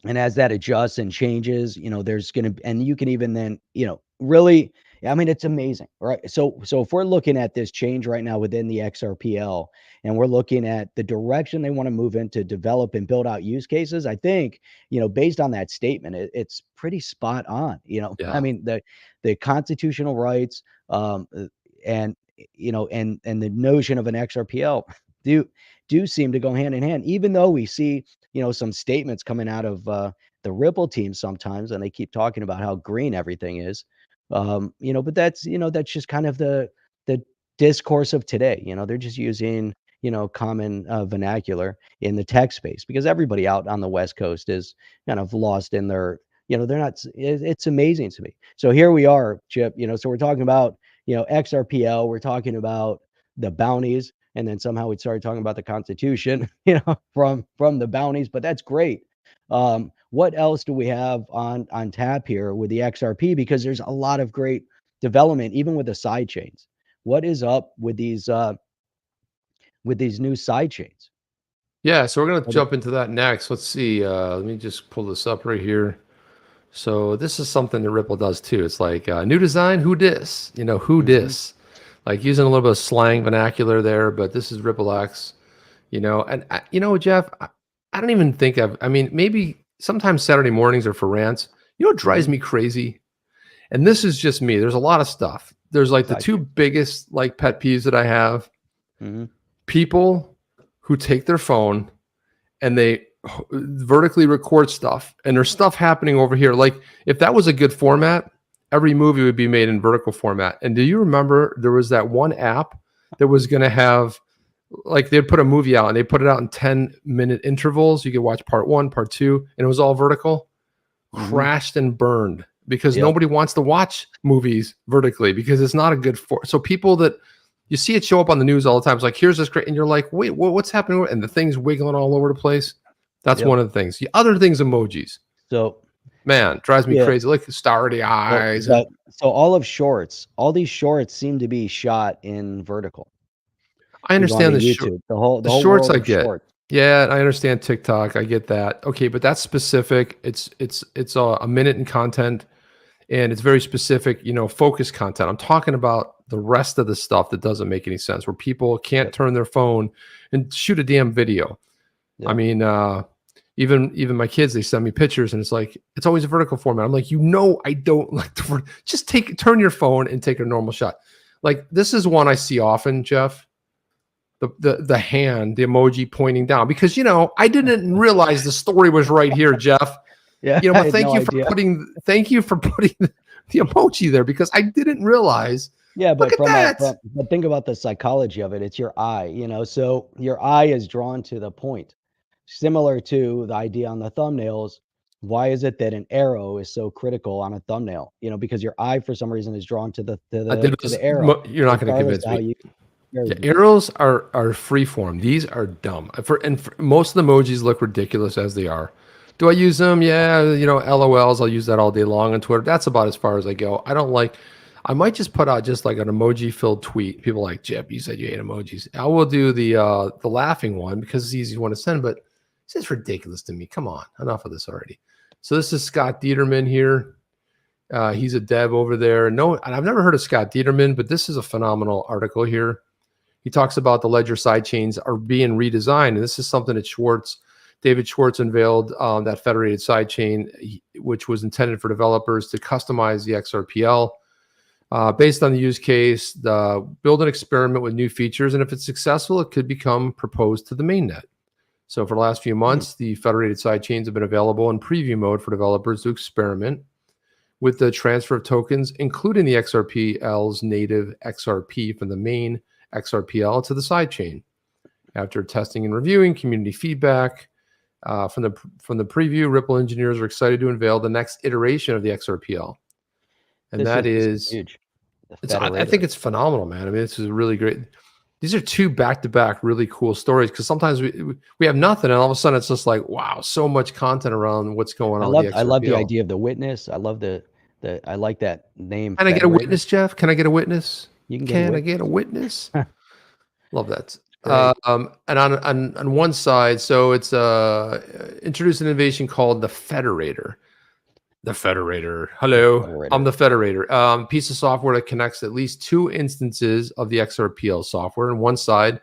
and as that adjusts and changes, there's going to, and you can even then, really, I mean, it's amazing, right? So if we're looking at this change right now within the XRPL, and we're looking at the direction they want to move in to develop and build out use cases, I think, based on that statement, it's pretty spot on. I Yeah. mean, the constitutional rights, and and the notion of an XRPL do seem to go hand in hand, even though we see some statements coming out of the Ripple team sometimes, and they keep talking about how green everything is. But that's just kind of the discourse of today. They're just using common vernacular in the tech space, because everybody out on the West Coast is kind of lost in their, they're not. It's amazing to me. So here we are, Chip. So we're talking about XRPL. We're talking about the bounties, and then somehow we started talking about the Constitution, from the bounties. But that's great. What else do we have on tap here with the XRP? Because there's a lot of great development, even with the side chains. What is up with these new side chains? Yeah, so we're going to jump into that next. Let's see. Let me just pull this up right here. So this is something that Ripple does too. It's like new design, who dis? Who dis? Like using a little bit of slang vernacular there, but this is RippleX. And Jeff, I don't even think I mean, maybe sometimes Saturday mornings are for rants. What drives me crazy? And this is just me. There's a lot of stuff. There's like the two biggest like pet peeves that I have. People who take their phone and they vertically record stuff, and there's stuff happening over here. Like if that was a good format, every movie would be made in vertical format. And do you remember there was that one app that was going to have, like, they'd put a movie out and they put it out in 10-minute intervals. You could watch part 1, part 2, and it was all vertical. Crashed and burned because nobody wants to watch movies vertically because it's not a good so people that you see it show up on the news all the time. It's like, here's this great, and you're like, wait, what's happening? And the thing's wiggling all over the place. That's one of the things. The other thing's emojis. So, man, drives me crazy. Like starry eyes. So all of shorts, all these shorts seem to be shot in vertical. I understand the whole shorts. world I get. Shorts. Yeah, I understand TikTok. I get that. Okay, but that's specific. It's a minute in content, and it's very specific. Focused content. I'm talking about the rest of the stuff that doesn't make any sense, where people can't turn their phone and shoot a damn video. Yeah. I mean, even my kids, they send me pictures, and it's like it's always a vertical format. I'm like, I don't like to just turn your phone and take a normal shot. Like this is one I see often, Jeff. The hand, the emoji pointing down, because I didn't realize the story was right here, Jeff. Yeah. But thank you for putting the emoji there, because I didn't realize. Yeah, but but think about the psychology of it. It's your eye, so your eye is drawn to the point. Similar to the idea on the thumbnails. Why is it that an arrow is so critical on a thumbnail? Because your eye for some reason is drawn to the arrow. You're not going to convince me. Arrows are freeform. These are dumb. For most of the emojis look ridiculous as they are. Do I use them? Yeah, LOLs. I'll use that all day long on Twitter. That's about as far as I go. I might just put out just like an emoji-filled tweet. People are like, Jeb, you said you hate emojis. I will do the laughing one because it's the easiest one to send, but it's just ridiculous to me. Come on, enough of this already. So this is Scott Dieterman here. He's a dev over there. No, and I've never heard of Scott Dieterman, but this is a phenomenal article here. He talks about the ledger sidechains are being redesigned, and this is something that David Schwartz unveiled, that federated sidechain, which was intended for developers to customize the XRPL based on the use case, build an experiment with new features, and if it's successful, it could become proposed to the mainnet. So for the last few months, the federated sidechains have been available in preview mode for developers to experiment with the transfer of tokens, including the XRPL's native XRP from the main XRPL to the sidechain. After testing and reviewing community feedback from the preview, Ripple engineers are excited to unveil the next iteration of the XRPL, and This is huge. I think it's phenomenal, man. I mean, this is really great. These are two back-to-back really cool stories, because sometimes we have nothing, and all of a sudden it's just like, wow, so much content around what's going on. I love the idea of the witness. I love I like that name. Can I get a witness, Jeff? Can I get a witness? You can Can I get a witness? Love that. Great. And on one side, so it's introduced an innovation called the Federator. The Federator. Hello, Federator. I'm the Federator. Piece of software that connects at least 2 instances of the XRPL software. On one side,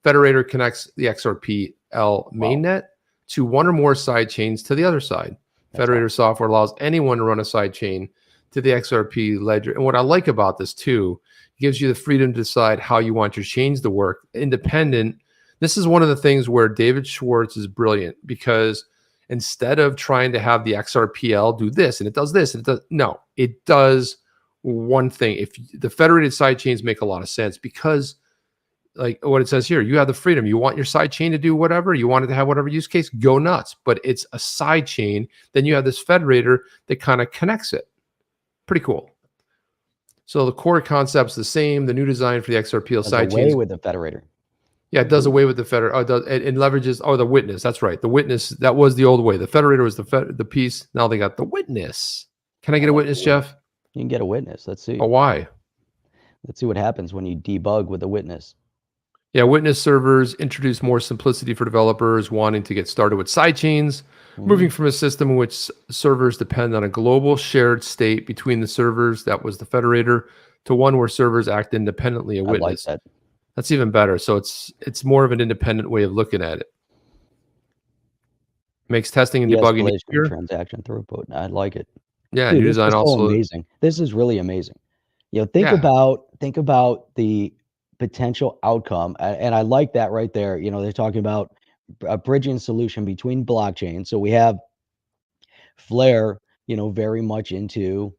Federator connects the XRPL mainnet to one or more side chains to the other side. Federator software allows anyone to run a side chain to the XRP ledger. And what I like about this too, it gives you the freedom to decide how you want your chains to work. Independent. This is one of the things where David Schwartz is brilliant, because instead of trying to have the XRPL do this and it does this and it does, no, it does one thing. If the federated side chains make a lot of sense, because like what it says here, you have the freedom. You want your side chain to do whatever, you want it to have whatever use case, go nuts. But it's a side chain. Then you have this federator that kind of connects it. Pretty cool. So the core concept's the same. The new design for the XRPL side chains with the federator. Yeah, it does away with the federator. It leverages. Oh, the witness. That's right. The witness. That was the old way. The federator was the piece. Now they got the witness. Can I get a witness, Jeff? You can get a witness. Let's see. Oh, why? Let's see what happens when you debug with a witness. Yeah, witness servers introduce more simplicity for developers wanting to get started with sidechains, moving from a system in which servers depend on a global shared state between the servers, that was the federator, to one where servers act independently of witness. I like that. That's even better. So it's more of an independent way of looking at it. Makes testing and debugging easier. Transaction throughput. I like it. Yeah, Dude, new design also amazing. This is really amazing. Think about the potential outcome, and I like that right there. They're talking about a bridging solution between blockchains. So we have Flare, very much into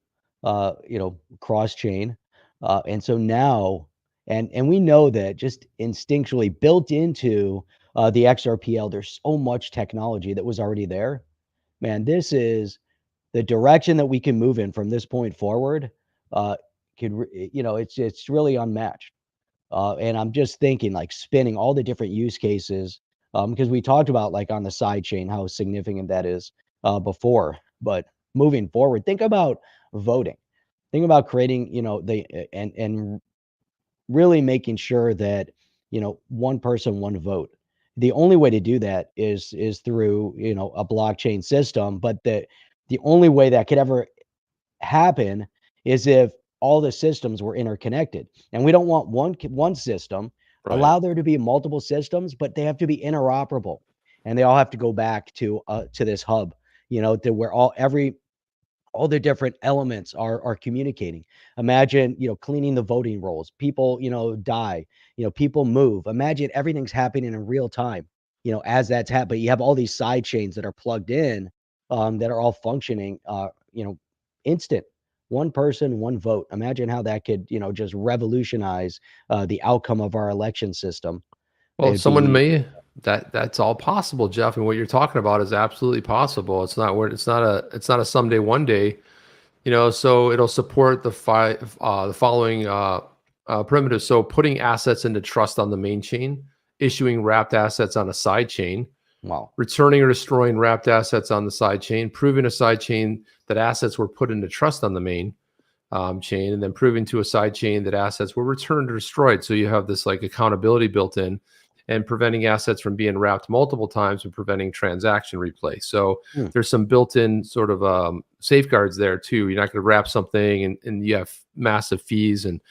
cross chain, and so now. And we know that just instinctually built into the XRPL, there's so much technology that was already there. Man, this is the direction that we can move in from this point forward. It's really unmatched. And I'm just thinking, like, spinning all the different use cases, because we talked about, like, on the side chain how significant that is before. But moving forward, think about voting. Think about creating, and really making sure that one person, one vote. The only way to do that is through a blockchain system, but the only way that could ever happen is if all the systems were interconnected. And we don't want one system. Right. Allow there to be multiple systems, but they have to be interoperable, and they all have to go back to this hub, to where all the different elements are communicating. Imagine, cleaning the voting rolls. People, die. People move. Imagine everything's happening in real time, as that's happening. You have all these side chains that are plugged in, that are all functioning, instant. One person, one vote. Imagine how that could, just revolutionize the outcome of our election system. Well, that's all possible, Jeff. And what you're talking about is absolutely possible. It's not a someday, one day, so it'll support the following primitives. So putting assets into trust on the main chain, issuing wrapped assets on a side chain, returning or destroying wrapped assets on the side chain, proving a side chain that assets were put into trust on the main chain, and then proving to a side chain that assets were returned or destroyed. So you have this like accountability built in, and preventing assets from being wrapped multiple times and preventing transaction replay. So there's some built-in sort of safeguards there too. You're not going to wrap something and you have massive fees, and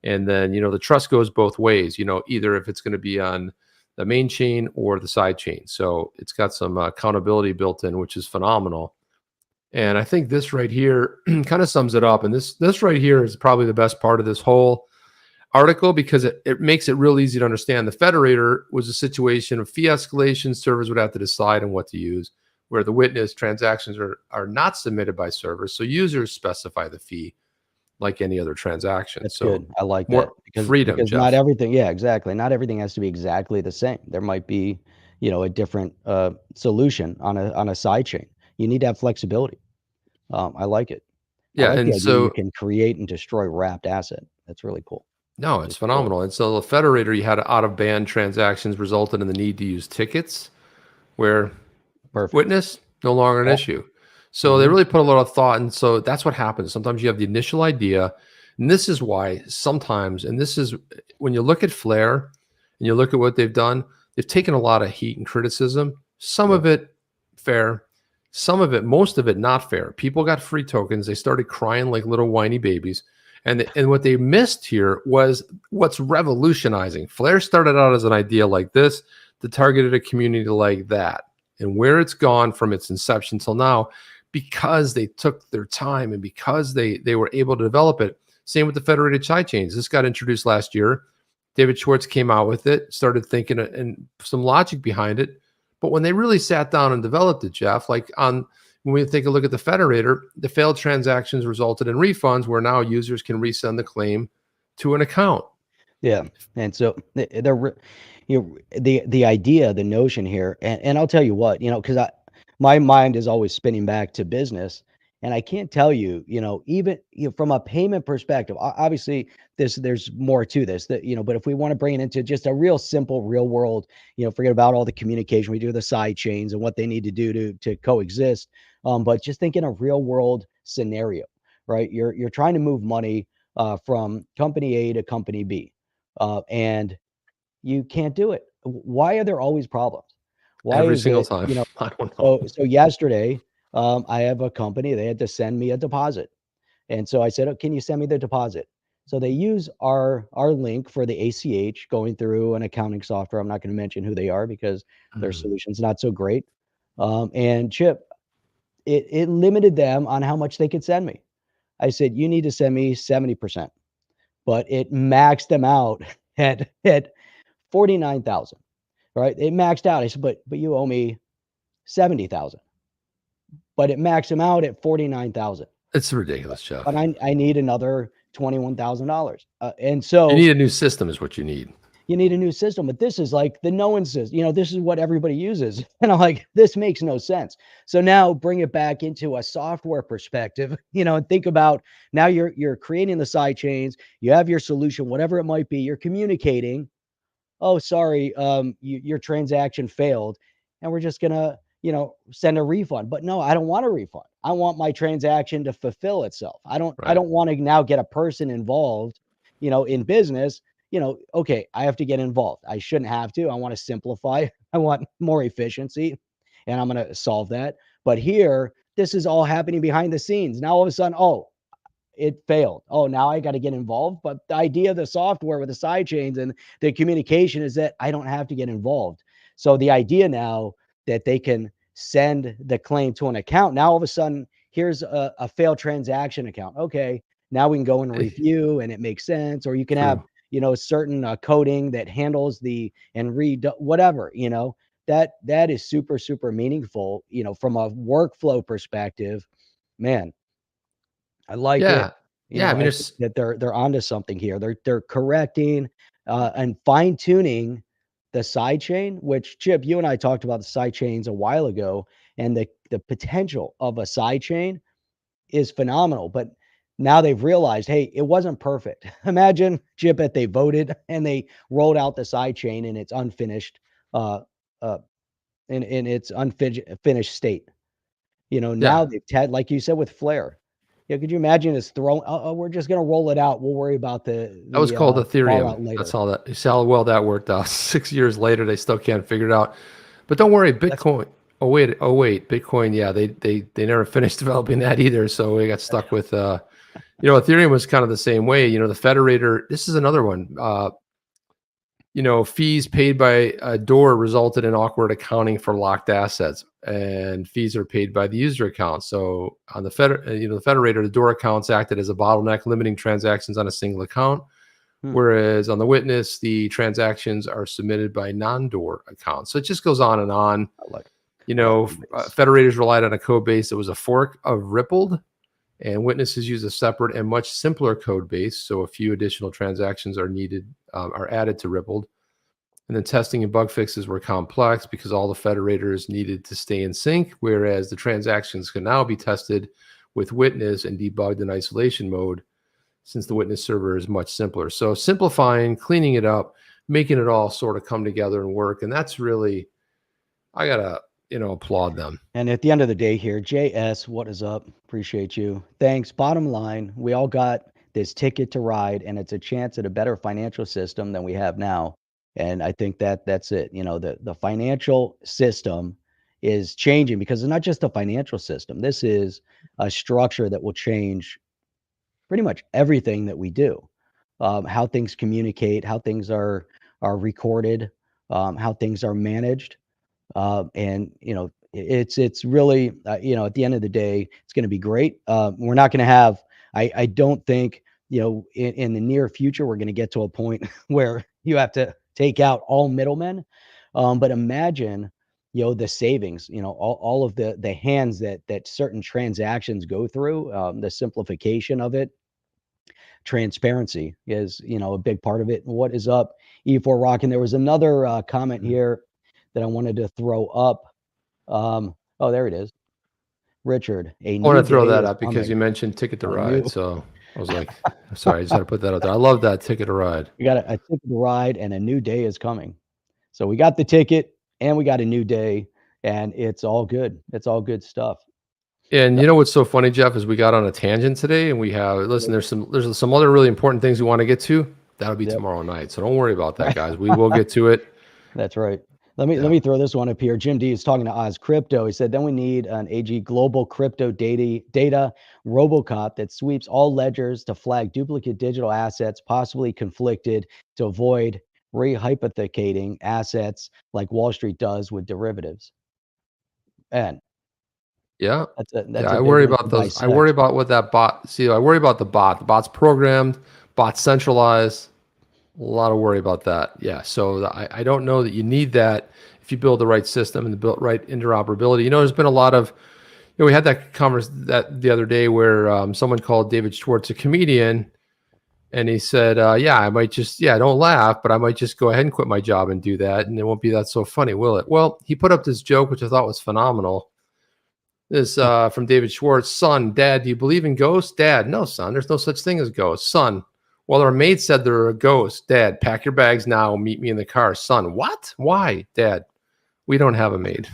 then the trust goes both ways. Either if it's going to be on the main chain or the side chain. So it's got some accountability built in, which is phenomenal. And I think this right here kind of sums it up. And this right here is probably the best part of this whole article because it makes it real easy to understand. The Federator was a situation of fee escalation. Servers would have to decide on what to use, where the witness transactions are not submitted by servers. So users specify the fee like any other transaction. That's So good. I like more that because freedom, not Jeff. everything, yeah, exactly. Not everything has to be exactly the same. There might be, a different solution on a side chain. You need to have flexibility. I like it. I Yeah. like the And idea you so, can create and destroy wrapped asset. That's really cool. no, Really it's cool. phenomenal. And so the Federator, you had out of band transactions resulted in the need to use tickets where Perfect. witness, no longer an Yeah. issue. So they really put a lot of thought. And so that's what happens. Sometimes you have the initial idea. And this is why sometimes, and this is when you look at Flare and you look at what they've done, they've taken a lot of heat and criticism, some of it fair, some of it, most of it not fair. People got free tokens. They started crying like little whiny babies. And what they missed here was what's revolutionizing. Flare started out as an idea like this that targeted a community like that. And where it's gone from its inception till now, because they took their time and because they were able to develop it. Same with the federated sidechains. This got introduced last year. David Schwartz came out with it, started thinking and some logic behind it. But when they really sat down and developed it, Jeff, like when we take a look at the Federator, the failed transactions resulted in refunds where now users can resend the claim to an account. Yeah. And so the idea, the notion here, and I'll tell you what, because my mind is always spinning back to business. And I can't tell you, even from a payment perspective, obviously there's more to this but if we want to bring it into just a real simple real world, forget about all the communication we do, the side chains and what they need to do to coexist. But just think in a real world scenario, right? You're trying to move money from company A to company B, and you can't do it. Why are there always problems? Why Every is single it, time. I don't know. so yesterday, I have a company, they had to send me a deposit. And so I said, "Oh, can you send me the deposit?" So they use our link for the ACH going through an accounting software. I'm not going to mention who they are because their solution's not so great. And Chip, it limited them on how much they could send me. I said, "You need to send me 70%." But it maxed them out at 49,000. Right? It maxed out. I said, but you owe me 70,000. But it maxed them out at 49,000. It's ridiculous, Jeff. But I need another $21,000. And You so need a new system is what you need. you need a new system. But this is like the no one says, this is what everybody uses. And I'm like, this makes no sense. So now bring it back into a software perspective, and think about now you're creating the side chains, you have your solution, whatever it might be, you're communicating. Oh, sorry, your transaction failed, and we're just gonna, send a refund. But no, I don't want a refund. I want my transaction to fulfill itself. I don't want to now get a person involved, in business. Okay, I have to get involved. I shouldn't have to. I want to simplify. I want more efficiency, and I'm gonna solve that. But here, this is all happening behind the scenes. Now all of a sudden, oh, it failed. Oh, now I got to get involved. But the idea of the software with the side chains and the communication is that I don't have to get involved. So the idea now that they can send the claim to an account, now all of a sudden, here's a failed transaction account. Okay, now we can go and review and it makes sense. Or you can have, certain coding that handles and read whatever, that is super, super meaningful, from a workflow perspective, man. I like it. Yeah. I mean, I think that they're onto something here. They're correcting and fine tuning the side chain. Which Chip, you and I talked about the side chains a while ago, and the potential of a side chain is phenomenal. But now they've realized, hey, it wasn't perfect. Imagine, Chip, that they voted and they rolled out the side chain in its unfinished, in its unfinished state. Now they've had, like you said, with Flare. Yeah, could you imagine us throwing? Oh, we're just gonna roll it out. We'll worry about the that was called fallout Ethereum. later. That's all that. You see how well that worked out. 6 years later, they still can't figure it out. But don't worry, Bitcoin. Oh wait, Bitcoin. Yeah, they never finished developing that either. So we got stuck with. Ethereum was kind of the same way. The Federator. This is another one. Fees paid by a door resulted in awkward accounting for locked assets, and fees are paid by the user account. So on the the Federator, the door accounts acted as a bottleneck, limiting transactions on a single account. Whereas on the witness, the transactions are submitted by non-door accounts. So it just goes on and on. Federators relied on a code base that was a fork of Rippled, and witnesses use a separate and much simpler code base. So a few additional transactions are needed, are added to Rippled. And then testing and bug fixes were complex because all the federators needed to stay in sync, whereas the transactions can now be tested with witness and debugged in isolation mode, since the witness server is much simpler. So simplifying, cleaning it up, making it all sort of come together and work. And that's really, I gotta, applaud them. And at the end of the day here, JS, what is up? Appreciate you. Thanks. Bottom line, we all got this ticket to ride, and it's a chance at a better financial system than we have now. And I think that's it. The financial system is changing because it's not just a financial system. This is a structure that will change pretty much everything that we do. How things communicate, how things are recorded, how things are managed. And it's really at the end of the day, it's going to be great. We're not going to have, I don't think, in the near future, we're going to get to a point where you have to take out all middlemen. But imagine, the savings, all of the hands that certain transactions go through, the simplification of it. Transparency is, a big part of it. And what is up, E4 Rock? And there was another comment here that I wanted to throw up. Oh, there it is. Richard, I want to throw that up because you mentioned Ticket to Ride. So I was like, sorry, I just had to put that out there. I love that Ticket to Ride. We got a ticket to ride, and a new day is coming. So we got the ticket and we got a new day, and it's all good. It's all good stuff. And you know what's so funny, Jeff, is we got on a tangent today, and we have there's some other really important things we want to get to. That'll be tomorrow night. So don't worry about that, guys. We will get to it. That's right. Let me throw this one up here. Jim D is talking to Oz Crypto. He said, then we need an AG global crypto data Robocop that sweeps all ledgers to flag duplicate digital assets, possibly conflicted, to avoid rehypothecating assets like Wall Street does with derivatives. And yeah, that's I worry about those. I worry about what that bot. See, I worry about the bot. The bot's programmed, bot's centralized. A lot of worry about that. Yeah. So I don't know that you need that if you build the right system and the right interoperability. There's been a lot of, we had that conversation that the other day where someone called David Schwartz a comedian, and he said, I might just, don't laugh, but I might just go ahead and quit my job and do that. And it won't be that so funny, will it? Well, he put up this joke, which I thought was phenomenal. This from David Schwartz. Son, Dad, do you believe in ghosts? Dad, no, son, there's no such thing as ghosts. Son, well, our maid said they're a ghost. Dad, pack your bags now. Meet me in the car. Son, what? Why? Dad, we don't have a maid.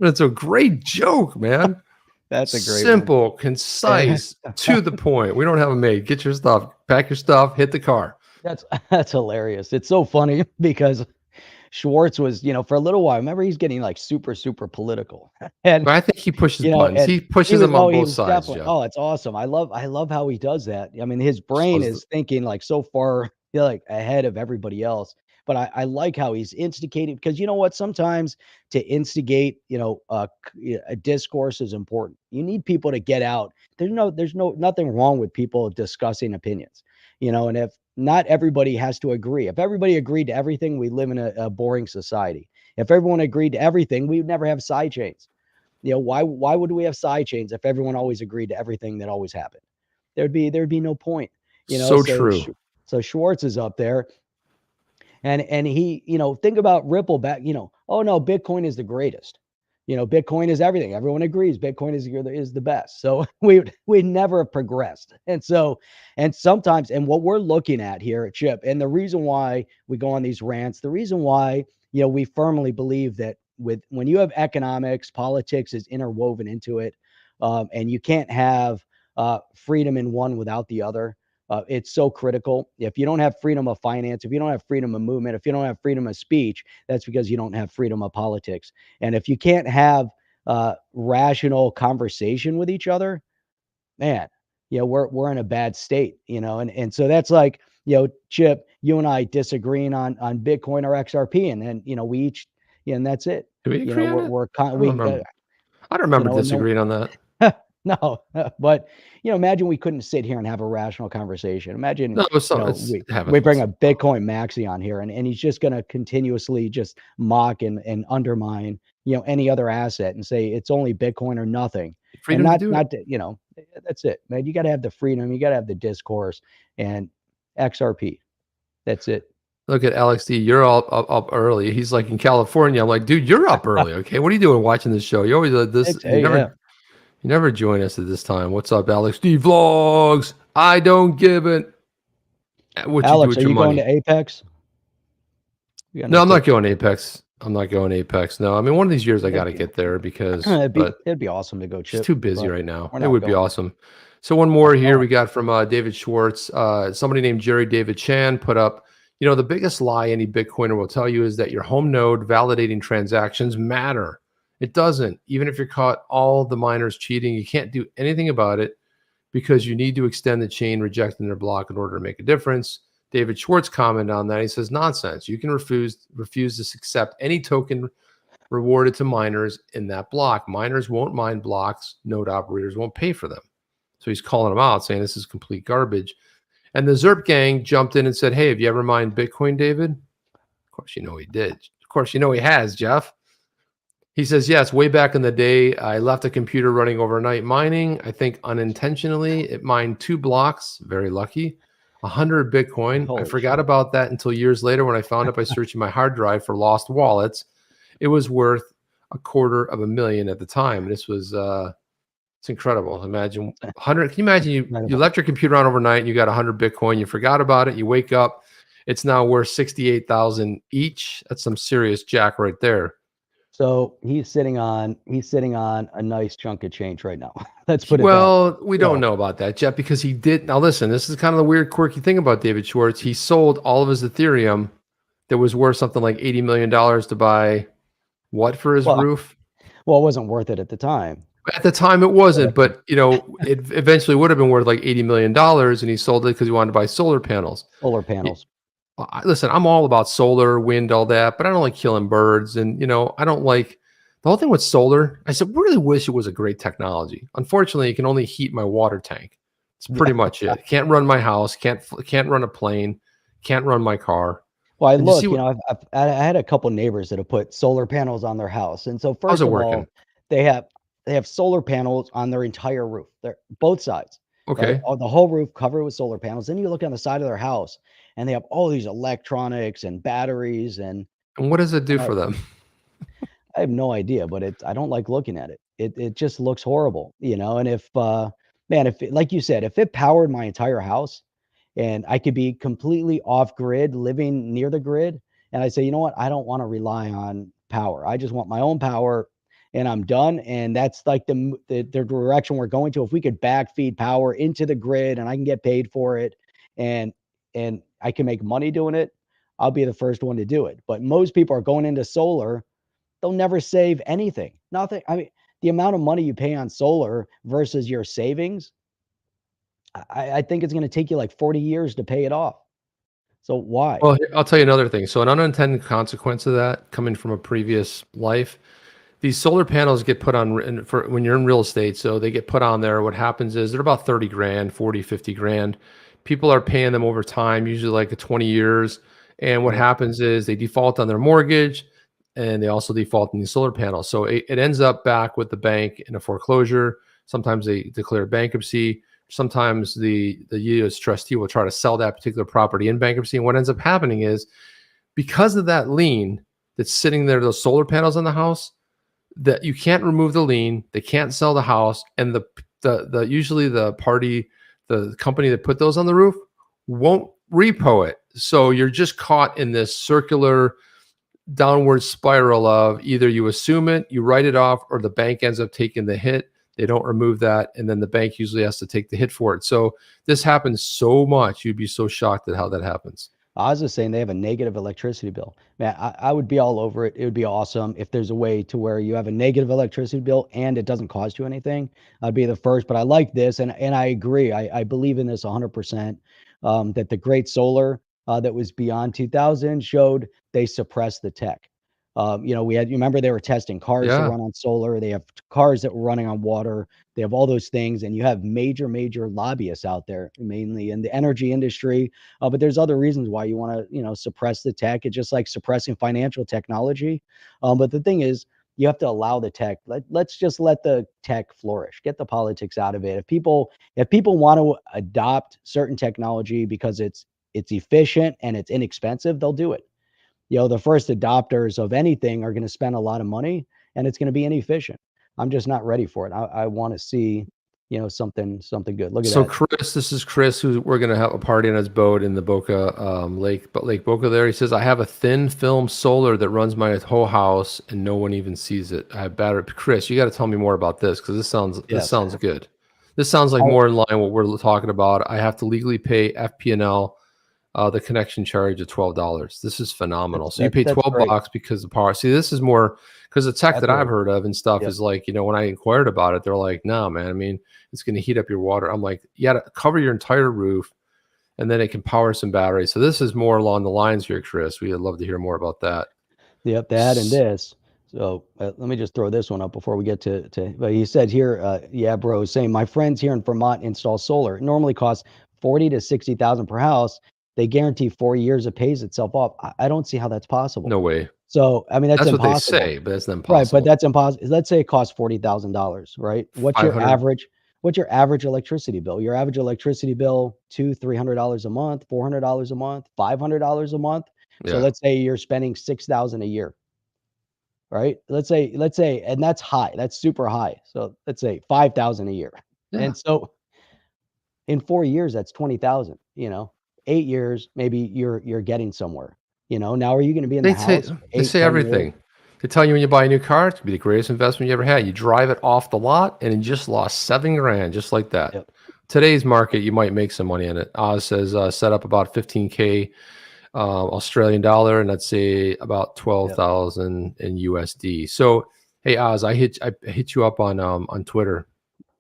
It's a great joke, man. That's a great simple, concise, to the point. We don't have a maid. Get your stuff. Pack your stuff. Hit the car. That's hilarious. It's so funny because Schwartz was, for a little while. Remember, he's getting like super, super political. And but I think he pushes buttons. He pushes them on both sides. Oh, it's awesome. I love how he does that. I mean, his brain is thinking like so far, like ahead of everybody else. But I like how he's instigating, because you know what? Sometimes to instigate, a discourse is important. You need people to get out. There's nothing wrong with people discussing opinions, and if not everybody has to agree. If everybody agreed to everything, we live in a boring society. If everyone agreed to everything, we would never have side chains. Why would we have side chains if everyone always agreed to everything that always happened? There'd be no point. So true. So Schwartz is up there. And he, think about Ripple back, oh no, Bitcoin is the greatest. Bitcoin is everything. Everyone agrees Bitcoin is the best. So we never progressed. And sometimes, and what we're looking at here at Chip, and the reason why we go on these rants, the reason why, we firmly believe that when you have economics, politics is interwoven into it, and you can't have freedom in one without the other. It's so critical. If you don't have freedom of finance, if you don't have freedom of movement, if you don't have freedom of speech, that's because you don't have freedom of politics. And if you can't have rational conversation with each other, man, we're in a bad state, and so that's like, Chip, you and I disagreeing on Bitcoin or XRP, and then, we each, and that's it. Do we agree on it? I don't remember disagreeing on that. No, but imagine we couldn't sit here and have a rational conversation. Imagine, No, it's not, we it happens we bring once a in a while. Bitcoin maxi on here, and he's just going to continuously just mock and undermine, any other asset and say it's only Bitcoin or nothing. And Freedom to do it. that's it, man. You got to have the freedom. You got to have the discourse and XRP. That's it. Look at Alex D. You're all up early. He's like in California. I'm like, dude, you're up early. Okay, what are you doing watching this show? You always this. Hey, yeah. You never join us at this time. What's up, Alex D. Vlogs? I don't give it. What you do Alex, with are your you going money? to Apex? You got No, I'm not tickets? going Apex. I'm not going Apex. No, I mean one of these years I got to It'd get there because, it'd be awesome to go just chip. too busy but right now. we're It not would be going. awesome. So one more here going. we got from David Schwartz. Somebody named Jerry David Chan put up, the biggest lie any Bitcoiner will tell you is that your home node validating transactions matter. It doesn't. Even if you're caught all the miners cheating, you can't do anything about it because you need to extend the chain rejecting their block in order to make a difference. David Schwartz commented on that. He says, nonsense. You can refuse to accept any token rewarded to miners in that block. Miners won't mine blocks. Node operators won't pay for them. So he's calling them out, saying this is complete garbage. And the Zerp gang jumped in and said, hey, have you ever mined Bitcoin, David? Of course, he did. Of course, he has, Jeff. He says, yes, way back in the day, I left a computer running overnight mining. I think unintentionally, it mined 2 blocks. Very lucky. 100 Bitcoin. Holy I forgot shit. about that until years later when I found it by searching my hard drive for lost wallets. It was worth $250,000 at the time. This was it's incredible. Imagine 100. Can you imagine you left your computer on overnight and you got 100 Bitcoin, you forgot about it, you wake up, it's now worth 68,000 each. That's some serious jack right there. So he's sitting on a nice chunk of change right now. Let's put it Well, we don't know about that, Jeff, because he did. Now listen, this is kind of the weird, quirky thing about David Schwartz. He sold all of his Ethereum that was worth something like $80 million to buy what for his roof? Well, it wasn't worth it at the time. At the time, it wasn't, but it eventually would have been worth like $80 million, and he sold it because he wanted to buy solar panels. Listen, I'm all about solar, wind, all that, but I don't like killing birds, and I don't like the whole thing with solar. I said, really wish it was a great technology. Unfortunately, it can only heat my water tank. It's pretty much it. Can't run my house. Can't run a plane. Can't run my car. Well, I had a couple neighbors that have put solar panels on their house, and so first of all, they have solar panels on their entire roof. They're both sides. Okay. Right? The whole roof covered with solar panels. Then you look on the side of their house, and they have all these electronics and batteries. And what does it do for them? I have no idea, but I don't like looking at it. It just looks horrible, And if like you said, if it powered my entire house, and I could be completely off grid, living near the grid, and I say, you know what, I don't want to rely on power. I just want my own power, and I'm done. And that's like the direction we're going to. If we could backfeed power into the grid, and I can get paid for it, and I can make money doing it, I'll be the first one to do it. But most people are going into solar. They'll never save anything. Nothing. I mean, the amount of money you pay on solar versus your savings, I think it's going to take you like 40 years to pay it off. So why? Well, I'll tell you another thing. So an unintended consequence of that, coming from a previous life, these solar panels get put on for when you're in real estate. So they get put on there. What happens is they're about 30 grand, 40, 50 grand. People are paying them over time, usually like 20 years. And what happens is they default on their mortgage, and they also default in these solar panels. So it ends up back with the bank in a foreclosure. Sometimes they declare bankruptcy. Sometimes the U.S. trustee will try to sell that particular property in bankruptcy. And what ends up happening is, because of that lien that's sitting there, those solar panels on the house, that you can't remove the lien, they can't sell the house, and the usually the company that put those on the roof won't repo it. So you're just caught in this circular downward spiral of either you assume it, you write it off, or the bank ends up taking the hit. They don't remove that, and then the bank usually has to take the hit for it. So this happens so much. You'd be so shocked at how that happens. I was just saying they have a negative electricity bill. Man, I would be all over it. It would be awesome if there's a way to where you have a negative electricity bill and it doesn't cost you anything. I'd be the first, but I like this, and I agree. I believe in this 100%, that the great solar that was beyond 2000 showed they suppressed the tech. You remember they were testing cars to Yeah. run on solar. They have cars that were running on water. They have all those things, and you have major lobbyists out there, mainly in the energy industry. But there's other reasons why you want to, suppress the tech. It's just like suppressing financial technology. But the thing is, you have to allow the tech. Let's just let the tech flourish. Get the politics out of it. If people want to adopt certain technology because it's efficient and it's inexpensive, they'll do it. The first adopters of anything are going to spend a lot of money, and it's going to be inefficient. I'm just not ready for it. I want to see, something good. Look at So that. Chris, this is Chris, who we're going to have a party on his boat in the Boca Lake Boca there. He says, I have a thin film solar that runs my whole house and no one even sees it. I have battery. Chris, you got to tell me more about this, because this sounds good. This sounds like more in line what we're talking about. I have to legally pay FP&L the connection charge of $12. This is phenomenal. So you pay $12 because the power. See, this is more because the tech that I've heard of and stuff is like, when I inquired about it, they're like, no, man, I mean, it's going to heat up your water. I'm like, you got to cover your entire roof, and then it can power some batteries. So this is more along the lines here, Chris. We'd love to hear more about that. Yep, that and this. So let me just throw this one up before we get to. But he said here, yeah, bro, saying my friends here in Vermont install solar. It normally costs 40 to 60,000 per house. They guarantee 4 years it pays itself off. I don't see how that's possible. No way. So I mean, that's impossible. What they say, but that's impossible. Right, but that's impossible. Let's say it costs $40,000, right? What's your average electricity bill? Your average electricity bill, $200-300 a month, $400 a month, $500 a month. So let's say you're spending $6,000 a year, right? Let's say, and that's high. That's super high. So let's say $5,000 a year. Yeah. And so in 4 years, that's 20,000. 8 years, maybe you're getting somewhere. Now are you going to be in the house? They say everything. They tell you when you buy a new car, it's going to be the greatest investment you ever had. You drive it off the lot, and it just lost $7,000, just like that. Yep. Today's market, you might make some money in it. Oz says set up about 15K Australian dollar, and let's say about 12,000 in USD. So, hey Oz, I hit you up on Twitter.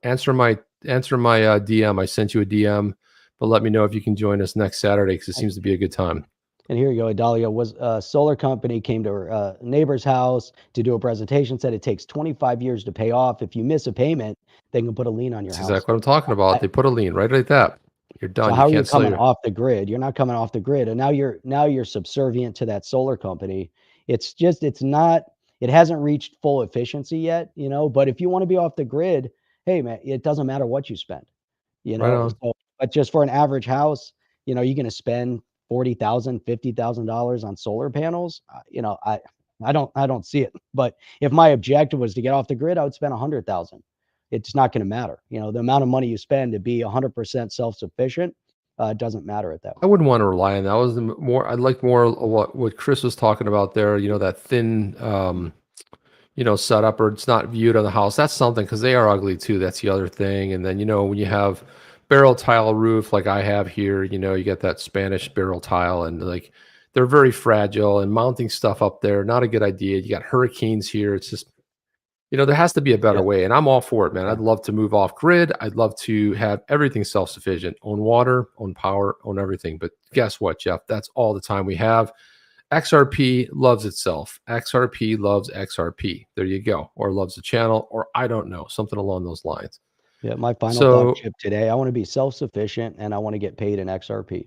Answer my DM. I sent you a DM, but let me know if you can join us next Saturday, because it seems to be a good time. And here you go. Adalia was a solar company, came to her neighbor's house to do a presentation, said it takes 25 years to pay off. If you miss a payment, they can put a lien on your house. That's exactly what I'm talking about. They put a lien right like that. You're done. So how are you coming off the grid? You're not coming off the grid. And now you're subservient to that solar company. It hasn't reached full efficiency yet, but if you want to be off the grid, hey man, it doesn't matter what you spend, Right. So, but just for an average house, you're going to spend $40,000, $50,000 on solar panels. I don't see it. But if my objective was to get off the grid, I would spend 100,000. It's not going to matter. The amount of money you spend to be 100% self-sufficient doesn't matter at that point. I wouldn't want to rely on that. I'd like more of what Chris was talking about there. That thin, setup, or it's not viewed on the house. That's something, because they are ugly too. That's the other thing. And then when you have barrel tile roof like I have here, you get that Spanish barrel tile, and like they're very fragile, and mounting stuff up there, not a good idea. You got hurricanes here. It's just, there has to be a better way, and I'm all for it, man. I'd love to move off grid. I'd love to have everything self-sufficient, own water, own power, own everything. But guess what, Jeff? That's all the time we have. XRP loves itself. XRP loves XRP. There you go. Or loves the channel, or I don't know, something along those lines. Yeah, my final thought chip today, I want to be self-sufficient, and I want to get paid in XRP.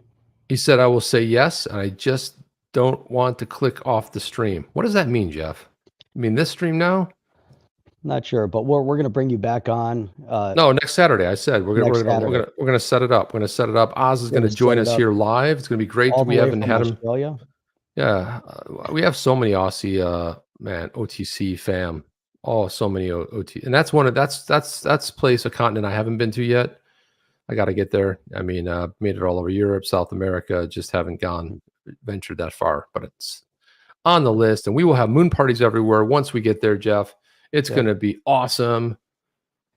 He said, I will say yes, and I just don't want to click off the stream. What does that mean, Jeff? I mean, this stream now? Not sure, but we're going to bring you back on. No, next Saturday. I said we're going to set it up. We're going to set it up. Oz is going to join us here live. It's going to be great. We haven't had him. Australia. Yeah, we have so many Aussie OTC fam. Oh, so many OT, and that's that's place, a continent I haven't been to yet. I got to get there. I mean, made it all over Europe, South America. Just haven't ventured that far, but it's on the list. And we will have moon parties everywhere once we get there, Jeff. It's going to be awesome.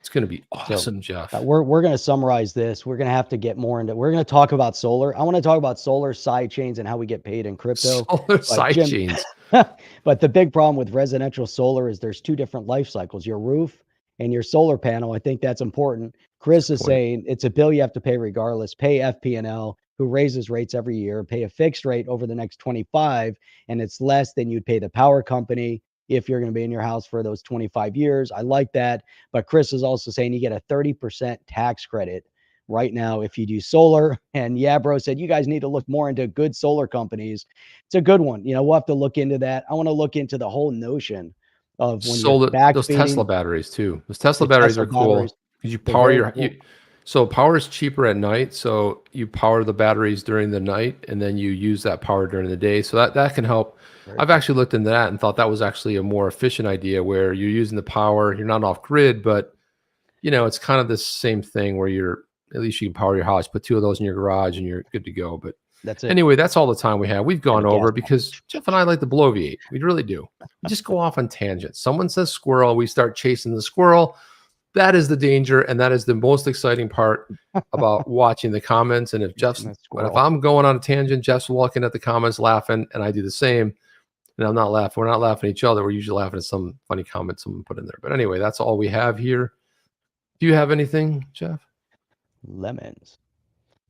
It's going to be awesome, Jeff. We're going to summarize this. We're going to have to get more into. We're going to talk about solar. I want to talk about solar side chains and how we get paid in crypto. Solar side chains. But the big problem with residential solar is there's two different life cycles: your roof and your solar panel. I think that's important. Chris is saying it's a bill you have to pay regardless. Pay FP&L. who raises rates every year, pay a fixed rate over the next 25, and it's less than you'd pay the power company if you're going to be in your house for those 25 years. I like that. But Chris is also saying you get a 30% tax credit right now if you do solar. And yeah, bro said you guys need to look more into good solar companies. It's a good one. We'll have to look into that. I want to look into the whole notion of when solar, you're those Tesla batteries too. Those Tesla The batteries Tesla are cool batteries, because you they're power very your. cool. So power is cheaper at night, so you power the batteries during the night, and then you use that power during the day. So that can help. Very I've actually looked into that and thought that was actually a more efficient idea where you're using the power. You're not off grid, but it's kind of the same thing where at least you can power your house. Put 2 of those in your garage, and you're good to go. But That's it. anyway, that's all the time we have. We've gone a gas over pump. because Jeff and I like to bloviate. We really do. We just go off on tangents. Someone says squirrel, we start chasing the squirrel. That is the danger, and that is the most exciting part about watching the comments. And if I'm going on a tangent, Jeff's looking at the comments, laughing, and I do the same. And I'm not laughing. We're not laughing at each other. We're usually laughing at some funny comment someone put in there. But anyway, that's all we have here. Do you have anything, Jeff? Lemons.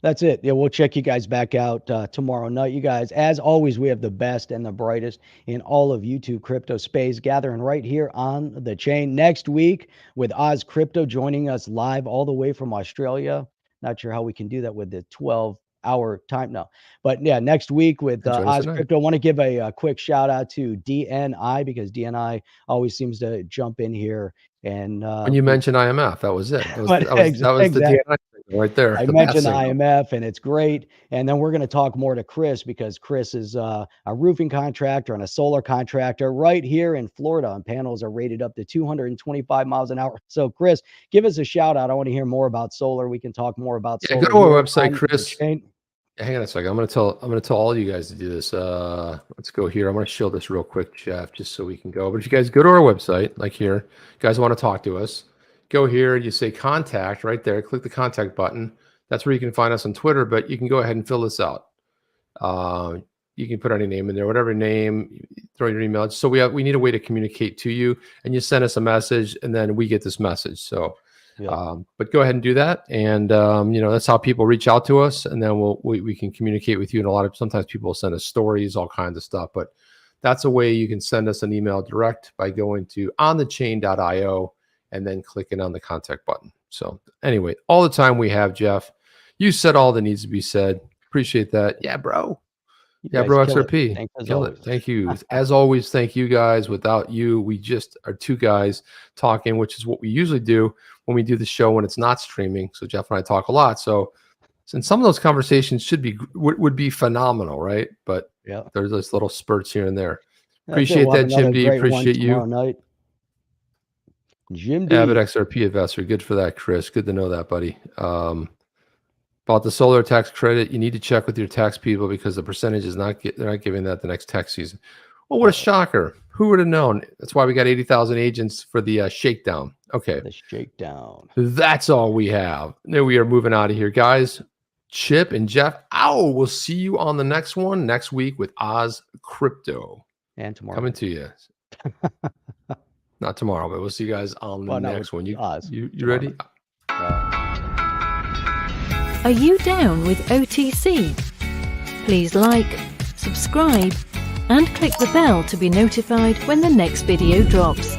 That's it. Yeah, we'll check you guys back out tomorrow night. You guys, as always, we have the best and the brightest in all of YouTube crypto space gathering right here on the chain. Next week with Oz Crypto joining us live all the way from Australia. Not sure how we can do that with the 12-hour time now. But yeah, next week with Oz Crypto. I want to give a quick shout out to DNI because DNI always seems to jump in here. And when you mentioned IMF, that was it. That was exactly. the DNI right there. I mentioned IMF, and it's great. And then we're going to talk more to Chris because Chris is a roofing contractor and a solar contractor right here in Florida. And panels are rated up to 225 miles an hour. So, Chris, give us a shout out. I want to hear more about solar. We can talk more about solar. Go to our website, Chris. Hang on a second. I'm going to tell all you guys to do this. Let's go here. I'm going to show this real quick, Jeff, just so we can go. But if you guys go to our website, like here, you guys want to talk to us, go here. You say contact right there. Click the contact button. That's where you can find us on Twitter. But you can go ahead and fill this out. You can put any name in there, whatever name. Throw your email. So we need a way to communicate to you, and you send us a message, and then we get this message. So. Yeah. But go ahead and do that, and that's how people reach out to us, and then we can communicate with you. And sometimes people will send us stories, all kinds of stuff. But that's a way you can send us an email direct by going to onthechain.io and then clicking on the contact button. So anyway, all the time we have, Jeff. You said all that needs to be said. Appreciate that. Yeah, bro. Yeah, bro, XRP. Kill it. Thank you. As always, thank you guys. Without you, we just are 2 guys talking, which is what we usually do when we do the show when it's not streaming. So Jeff and I talk a lot. So since some of those conversations would be phenomenal, right? But yeah, there's those little spurts here and there. Appreciate that, Jim D. Appreciate you. Night. Jim D. Avid XRP investor. Good for that, Chris. Good to know that, buddy. About the solar tax credit, you need to check with your tax people because the percentage is they're not giving that the next tax season. Well, what a shocker. Who would have known? That's why we got 80,000 agents for the shakedown. Okay. The shakedown. That's all we have. There we are moving out of here, guys. Chip and Jeff, we'll see you on the next one next week with Oz Crypto. And tomorrow. Coming to you. Not tomorrow, but we'll see you guys on the next one. You ready? Are you down with OTC? Please like, subscribe, and click the bell to be notified when the next video drops.